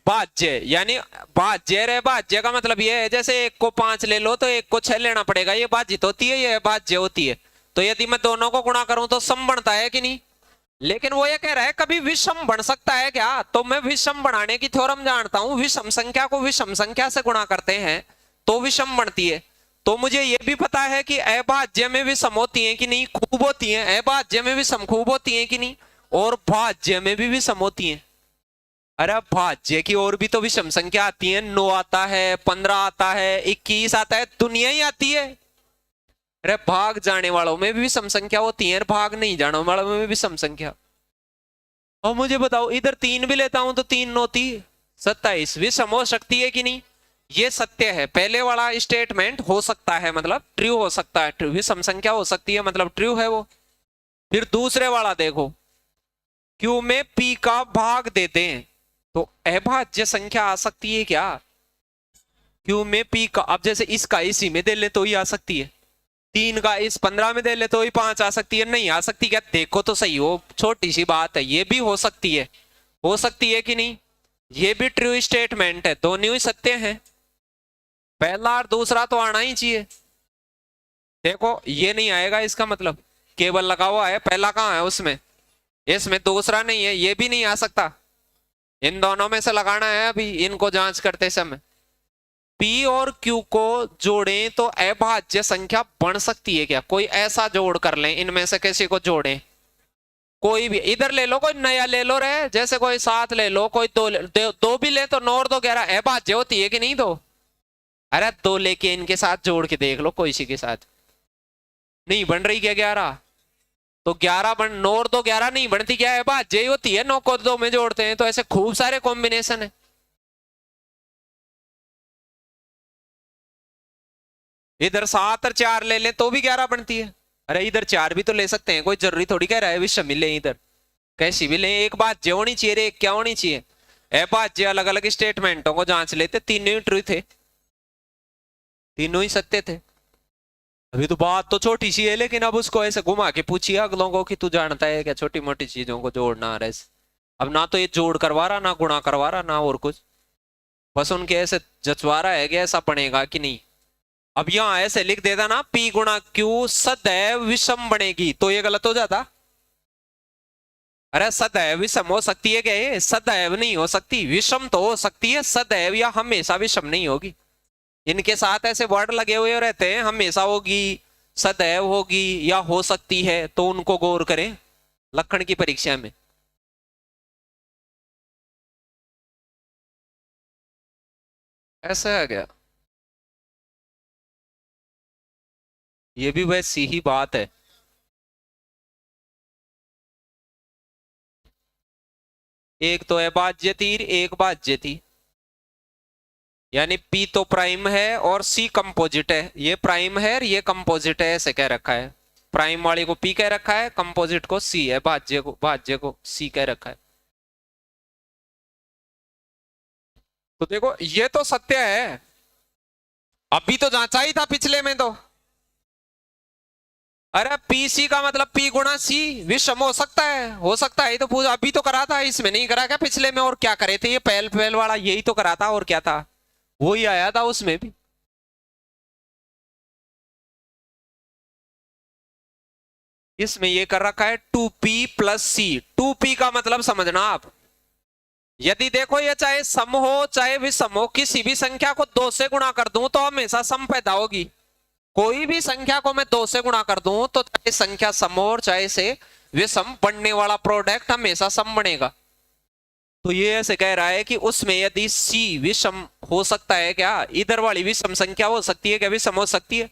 भाज्य यानी भाज्य रे, भाज्य का मतलब ये है जैसे एक को 5 ले लो तो एक को 6 लेना पड़ेगा, ये भाजित होती है, ये भाज्य होती है। तो यदि मैं दोनों को गुणा करूं तो सम बनता है कि नहीं। लेकिन वो ये कह रहा है कभी विषम बन सकता है क्या, तो मैं विषम बनाने की थ्योरम जानता हूं, विषम संख्या को विषम संख्या से गुणा करते हैं तो विषम बनती है। तो मुझे ये भी पता है कि अभाज्य में विषम होती है कि नहीं, खूब होती है, अभाज्य में विषम खूब होती है कि नहीं, और भाज्य में भी विषम होती है। अरे भाज्य की और भी तो विषम संख्या आती है, 9 आता है, 15 आता है, 21 आता है, दुनिया ही आती है। अरे भाग जाने वालों में भी विषम संख्या होती है, भाग नहीं जाने वालों में भी विषम संख्या। और मुझे बताओ इधर 3 भी लेता हूं तो 3 9 27 विषम हो सकती है कि नहीं। ये सत्य है, पहले वाला स्टेटमेंट हो सकता है मतलब ट्रू हो सकता है, ट्रू विषम संख्या हो सकती है मतलब ट्रू है वो। फिर दूसरे वाला देखो, क्यू में पी का भाग देते हैं तो अभाज्य संख्या आ सकती है क्या। क्यू में पी का, अब जैसे इसका इसी में दे ले तो ही आ सकती है, 3 का इस 15 में दे ले तो ही 5 आ सकती है, नहीं आ सकती क्या। देखो तो सही हो, छोटी सी बात है, ये भी हो सकती है, हो सकती है कि नहीं। ये भी ट्रू स्टेटमेंट है, दोनों ही सत्य हैं, पहला और दूसरा तो आना ही चाहिए। देखो ये नहीं आएगा, इसका मतलब केवल लगा हुआ है, पहला कहाँ है उसमें, इसमें दूसरा नहीं है, ये भी नहीं आ सकता। इन दोनों में से लगाना है अभी इनको जांच करते समय। P और Q को जोड़ें तो अभाज्य संख्या बन सकती है क्या, कोई ऐसा जोड़ कर लें, इनमें से किसी को जोड़ें, कोई भी इधर ले लो, कोई नया ले लो रे, जैसे कोई 7 ले लो, कोई 2 दो भी ले तो 9 और 2 11 अभाज्य होती है कि नहीं। तो अरे 2 लेके इनके साथ जोड़ के देख लो, कोई सी के साथ नहीं बन रही क्या 11, तो 11 बन 9 और 2 11 नहीं बनती क्या, अभाज्य ही होती है, 9 को 2 में जोड़ते हैं। तो ऐसे खूब सारे कॉम्बिनेशन है। इधर 7 और 4 ले ले तो भी 11 बनती है। अरे इधर 4 भी तो ले सकते हैं, कोई जरूरी थोड़ी कह रहा है विषम मिले, इधर कैसी भी ले, एक बात जो होनी चाहिए रे, क्या होनी चाहिए अभाज्य। अलग अलग स्टेटमेंटों को जांच लेते, तीनों ही ट्रू थे, तीनों ही सत्य थे। अभी तो बात तो छोटी सी है, लेकिन अब उसको ऐसे घुमा के पूछिए अगलों को कि तू जानता है क्या छोटी मोटी चीजों को जोड़ना आ रहा है। अब ना तो ये जोड़ करवा रहा, ना गुणा करवा रहा, ना और कुछ, बस उनके ऐसे जचवा रहा है कि ऐसा बनेगा कि नहीं। अब यहां ऐसे लिख देता ना, P गुणा Q सदैव विषम बनेगी, तो ये गलत हो जाता। अरे सदैव विषम हो सकती है क्या, ये सदैव नहीं हो सकती, विषम तो हो सकती है, सदैव या हमेशा विषम नहीं होगी। इनके साथ ऐसे वर्ड लगे हुए रहते हैं, हमेशा होगी, सदैव होगी या हो सकती है, तो उनको गौर करें लक्षण की परीक्षा में। ऐसा है क्या, ये भी वैसी ही बात है। एक तो है भाज्य थी, एक भाज्य थी, यानी P तो प्राइम है और C कंपोजिट है, ये प्राइम है और ये कंपोजिट है, ऐसे कह रखा है। प्राइम वाले को P कह रखा है, कंपोजिट को C है, भाज्य को C कह रखा है। तो देखो ये तो सत्य है, अभी तो जांचा ही था पिछले में तो। अरे PC का मतलब P गुणा C विषम हो सकता है, हो सकता है, तो पूछा अभी तो करा था, इसमें नहीं करा क्या पिछले में, और क्या करे थे ये पहल पहल वाला, यही तो करा था, और क्या था, वही आया था उसमें भी। इसमें ये कर रखा है 2P प्लस C, 2P का मतलब समझना आप, यदि देखो ये चाहे सम हो चाहे विषम हो, किसी भी संख्या को 2 से गुणा कर दूं तो हमेशा सम पैदा होगी। कोई भी संख्या को मैं 2 से गुणा कर दूं तो चाहे संख्या सम हो और चाहे से विषम, बनने वाला प्रोडक्ट हमेशा सम बनेगा। तो ये ऐसे कह रहा है कि उसमें यदि C विषम हो सकता है क्या, इधर वाली विषम संख्या हो सकती है क्या, विषम हो सकती है।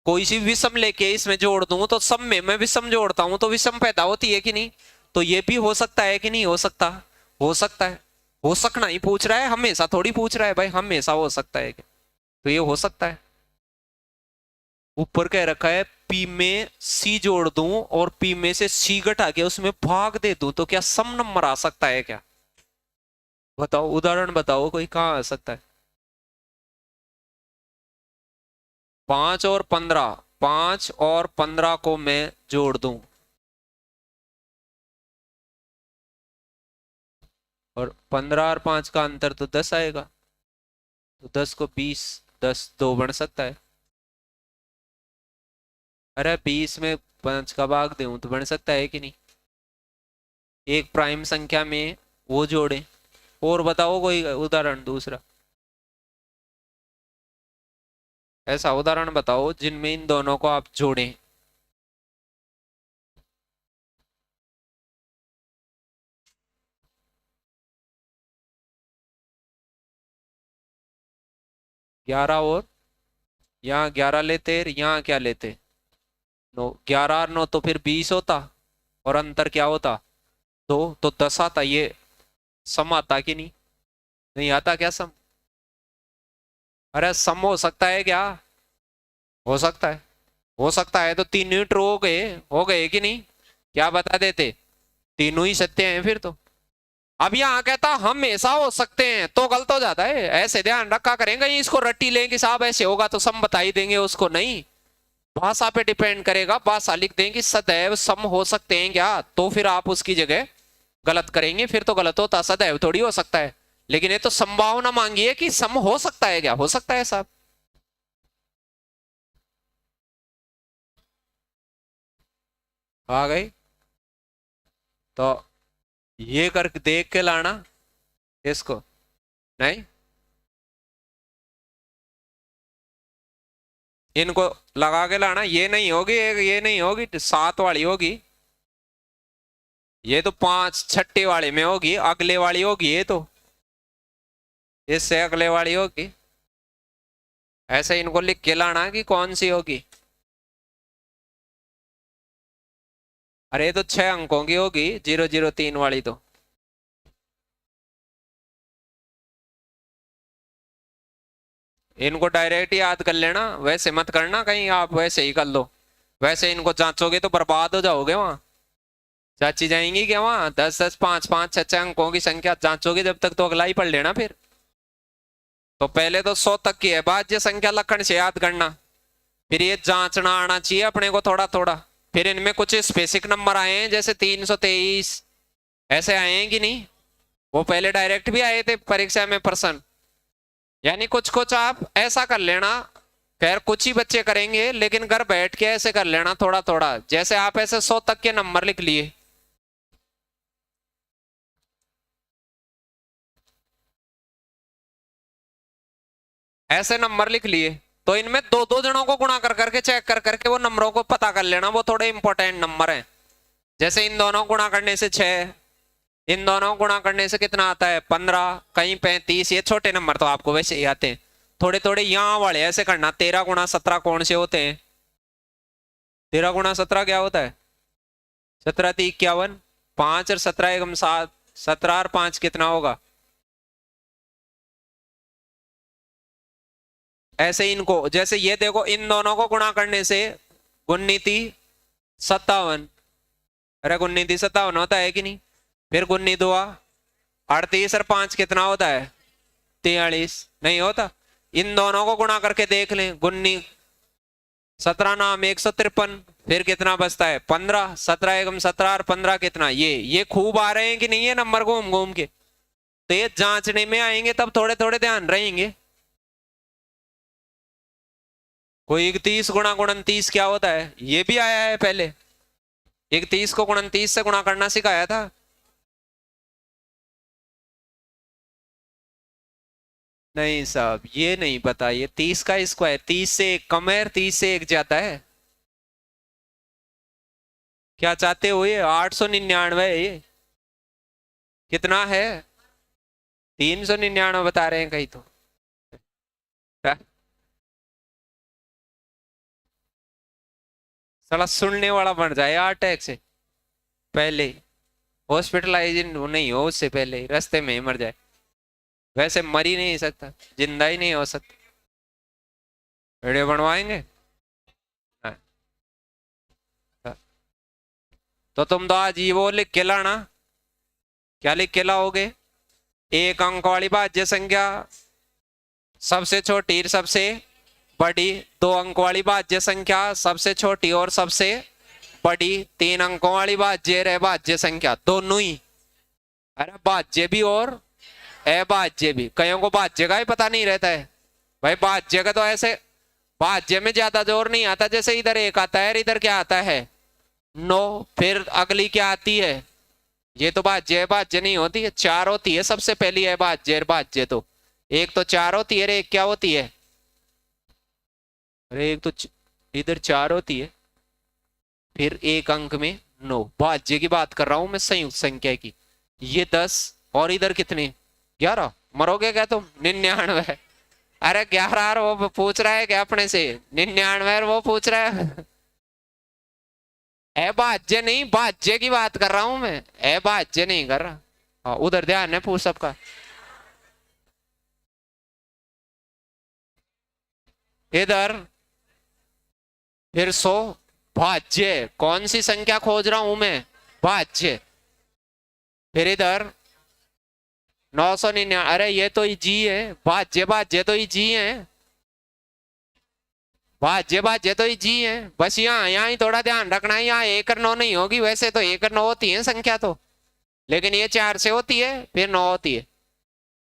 कोई सी विषम लेके इसमें जोड़ दूं तो सम में मैं विषम जोड़ता हूं तो विषम पैदा होती है कि नहीं। तो ये भी हो सकता है कि नहीं हो सकता, हो सकता है, हो सकना ही पूछ रहा है, हमेशा थोड़ी पूछ रहा है भाई, हमेशा हो सकता है क्या, तो ये हो सकता है। ऊपर कह रखा है P में C जोड़ दूं और P में से C घटा के उसमें भाग दे दूं तो क्या सम नंबर आ सकता है क्या, बताओ उदाहरण बताओ कोई, कहाँ आ सकता है। 5 और 15, 5 और 15 को मैं जोड़ दूं, और 15 और 5 का अंतर तो 10 आएगा, तो 10 को 20, 10 2 बन सकता है। अरे 20 में 5 का भाग दूं तो बन सकता है कि नहीं। एक प्राइम संख्या में वो जोड़े। और बताओ कोई उदाहरण दूसरा, ऐसा उदाहरण बताओ जिनमें इन दोनों को आप जोड़ें। ग्यारह और यहाँ 11 लेते, यहाँ क्या लेते, 9, 11 और 9 तो फिर 20 होता, और अंतर क्या होता 2, तो 10 आता। ये सम आता कि नहीं, नहीं आता क्या सम। अरे सम हो सकता है क्या, हो सकता है, हो सकता है तो तीनों ही ट्रू हो गए कि नहीं, क्या बता देते, तीनों ही सत्य हैं फिर तो। अब यहाँ कहता हमेशा हो सकते हैं तो गलत हो जाता है, ऐसे ध्यान रखा करेंगे, इसको रट्टी लेंगे साहब ऐसे होगा तो सम बता ही देंगे उसको, नहीं भाषा पे डिपेंड करेगा। भाषा लिख देंगे सदैव सम हो सकते हैं क्या, तो फिर आप उसकी जगह गलत करेंगे, फिर तो गलत होता, सदैव थोड़ी हो सकता है। लेकिन ये तो संभावना मांगी है कि सम हो सकता है क्या, हो सकता है साहब। आ गई, तो ये कर देख के लाना इसको, नहीं इनको लगा के लाना, ये नहीं होगी, ये नहीं होगी 7 वाली होगी, ये तो 5 छठे वाले में होगी, अगले वाली होगी ये तो, इससे अगले वाली होगी। ऐसे इनको लिख के लाना कि कौन सी होगी। अरे तो 6 अंकों की होगी, 003 वाली तो। इनको डायरेक्ट याद कर लेना, वैसे मत करना कहीं आप वैसे ही कर लो, वैसे इनको जांचोगे तो बर्बाद हो जाओगे वहां। चाची जाएंगी क्या वहां, 10 10 5 5 6 6 अंकों की संख्या जांचोगे जब तक, तो अगला ही पढ़ लेना फिर। तो पहले तो 100 तक की है भाज्य संख्या लक्षण से याद करना, फिर ये जांचना आना चाहिए अपने को थोड़ा थोड़ा। फिर इनमें कुछ स्पेसिफिक नंबर आए हैं जैसे 323, ऐसे आए हैं कि नहीं, वो पहले डायरेक्ट भी आए थे परीक्षा में प्रश्न। यानी कुछ कुछ आप ऐसा कर लेना, खैर कुछ ही बच्चे करेंगे लेकिन घर बैठ के ऐसे कर लेना थोड़ा थोड़ा, जैसे आप ऐसे 100 तक के नंबर लिख लिए, ऐसे नंबर लिख लिए, तो इनमें दो दो जनों को गुणा कर करके चेक कर करके वो नंबरों को पता कर लेना, वो थोड़े इंपॉर्टेंट नंबर हैं। जैसे इन दोनों गुणा करने से 6, इन दोनों गुणा करने से कितना आता है 15, कहीं 35, ये छोटे नंबर तो आपको वैसे ही आते हैं। थोड़े थोड़े यहाँ वाले ऐसे करना, 13 गुणा 17 कौन से होते हैं, 13 गुणा 17 क्या होता है, 17 × 51, 5 और 17 एकम 7, 17 और 5 कितना होगा। ऐसे इनको जैसे ये देखो, इन दोनों को गुणा करने से 19 57, अरे 19 57 होता है कि नहीं, फिर 19 2 38 और 5 कितना होता है 43, नहीं होता। इन दोनों को गुणा करके देख लें, 19 17 नाम 153, फिर कितना बचता है 15, 17 एकम 17 और 15 कितना, ये खूब आ रहे हैं कि नहीं, ये नंबर घूम घूम के, तो ये जांचने में आएंगे तब थोड़े थोड़े ध्यान रहेंगे। कोई 31 गुणा 29 क्या होता है, ये भी आया है पहले, 31 को 29 से गुणा करना सिखाया था। नहीं साहब ये नहीं पता, ये 30 का स्क्वायर 30 से एक कम है, 30 से एक ज्यादा है, क्या चाहते हो, ये 899 है, ये कितना है 399 बता रहे हैं कहीं तो। साला सुनने वाला बन जाए अटैक से पहले, हॉस्पिटलाइज नहीं हो उससे पहले ही रास्ते में ही मर जाए, वैसे मर ही नहीं सकता, जिंदा ही नहीं हो सकता। वीडियो बनवाएंगे, हाँ, हाँ। तो तुम तो आज ये वो लिख के लाना, क्या लिख के लाओगे, एक अंक वाली भाज्य संख्या सबसे छोटी सबसे बड़ी, 2 अंक वाली भाज्य संख्या सबसे छोटी और सबसे बड़ी, 3 अंकों वाली भाज्य भाज्य संख्या दोनों ही अरे भाज्य भी और अभाज्य भी, कईयों को भाज्य का ही पता नहीं रहता है। भाई भाज्य का तो ऐसे, भाज्य में ज्यादा जोर नहीं आता, जैसे इधर एक आता है, इधर क्या आता है 9, फिर अगली क्या आती है, ये तो भाज्य भाज्य नहीं होती है, 4 होती है सबसे पहली है भाज्य भाज्य। तो एक तो 4 होती है, एक क्या होती है, अरे एक तो इधर 4 होती है, फिर एक अंक में 9, भाज्य की बात कर रहा हूं मैं, संयुक्त संख्या की। ये 10 और इधर कितने 11, मरोगे क्या तुम, 99। अरे 11 वो पूछ रहा है क्या अपने से, 99 वो पूछ रहा है। अभाज्य नहीं, भाज्य की बात कर रहा हूं मैं, अभाज्य नहीं कर रहा। हाँ उधर ध्यान है पूछ सबका। इधर फिर 100, भाज्य कौन सी संख्या खोज रहा हूं मैं, भाज्य। फिर इधर 999, अरे ये तो जी है, भाज्य भाज्य तो जी है, भाज्य भाज्य तो जी है। बस यहाँ यहाँ ही थोड़ा ध्यान रखना है, यहाँ 1 और 9 नहीं होगी, वैसे तो 1 और 9 होती है संख्या तो, लेकिन ये 4 से होती है फिर 9 होती है।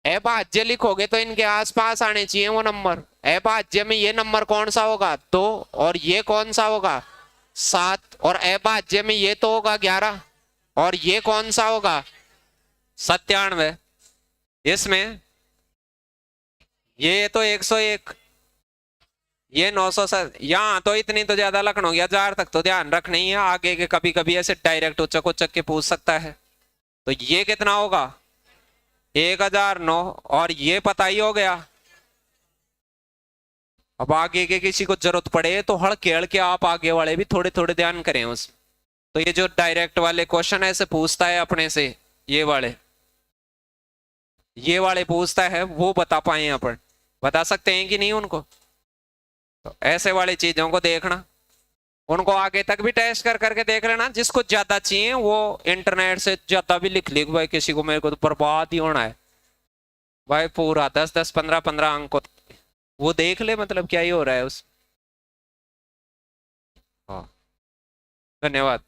अभाज्य लिखोगे तो इनके आसपास आने चाहिए वो नंबर। अभाज्य में ये नंबर कौन सा होगा 2, और ये कौन सा होगा 7, और अभाज्य में ये तो होगा 11, और ये कौन सा होगा 97। इसमें ये तो 101, ये 907, यहाँ तो इतनी तो ज्यादा लखनऊ 1000 तक तो ध्यान रखना ही है, आगे के कभी कभी ऐसे डायरेक्ट उचक उचक के पूछ सकता है। तो ये कितना होगा 1009, और ये पता ही हो गया। अब आगे के किसी को जरूरत पड़े तो हड़के हड़के आप आगे वाले भी थोड़े थोड़े ध्यान करें उसमें। तो ये जो डायरेक्ट वाले क्वेश्चन ऐसे पूछता है अपने से, ये वाले पूछता है, वो बता पाए अपन, बता सकते हैं कि नहीं उनको। तो ऐसे वाली चीजों को देखना, उनको आगे तक भी टेस्ट कर करके देख लेना। जिसको ज्यादा चाहिए वो इंटरनेट से ज्यादा भी लिख ली, भाई किसी को मेरे को तो बर्बाद ही होना है भाई, पूरा 10-10 15-15 अंक वो देख ले, मतलब क्या ही हो रहा है उस। हाँ धन्यवाद।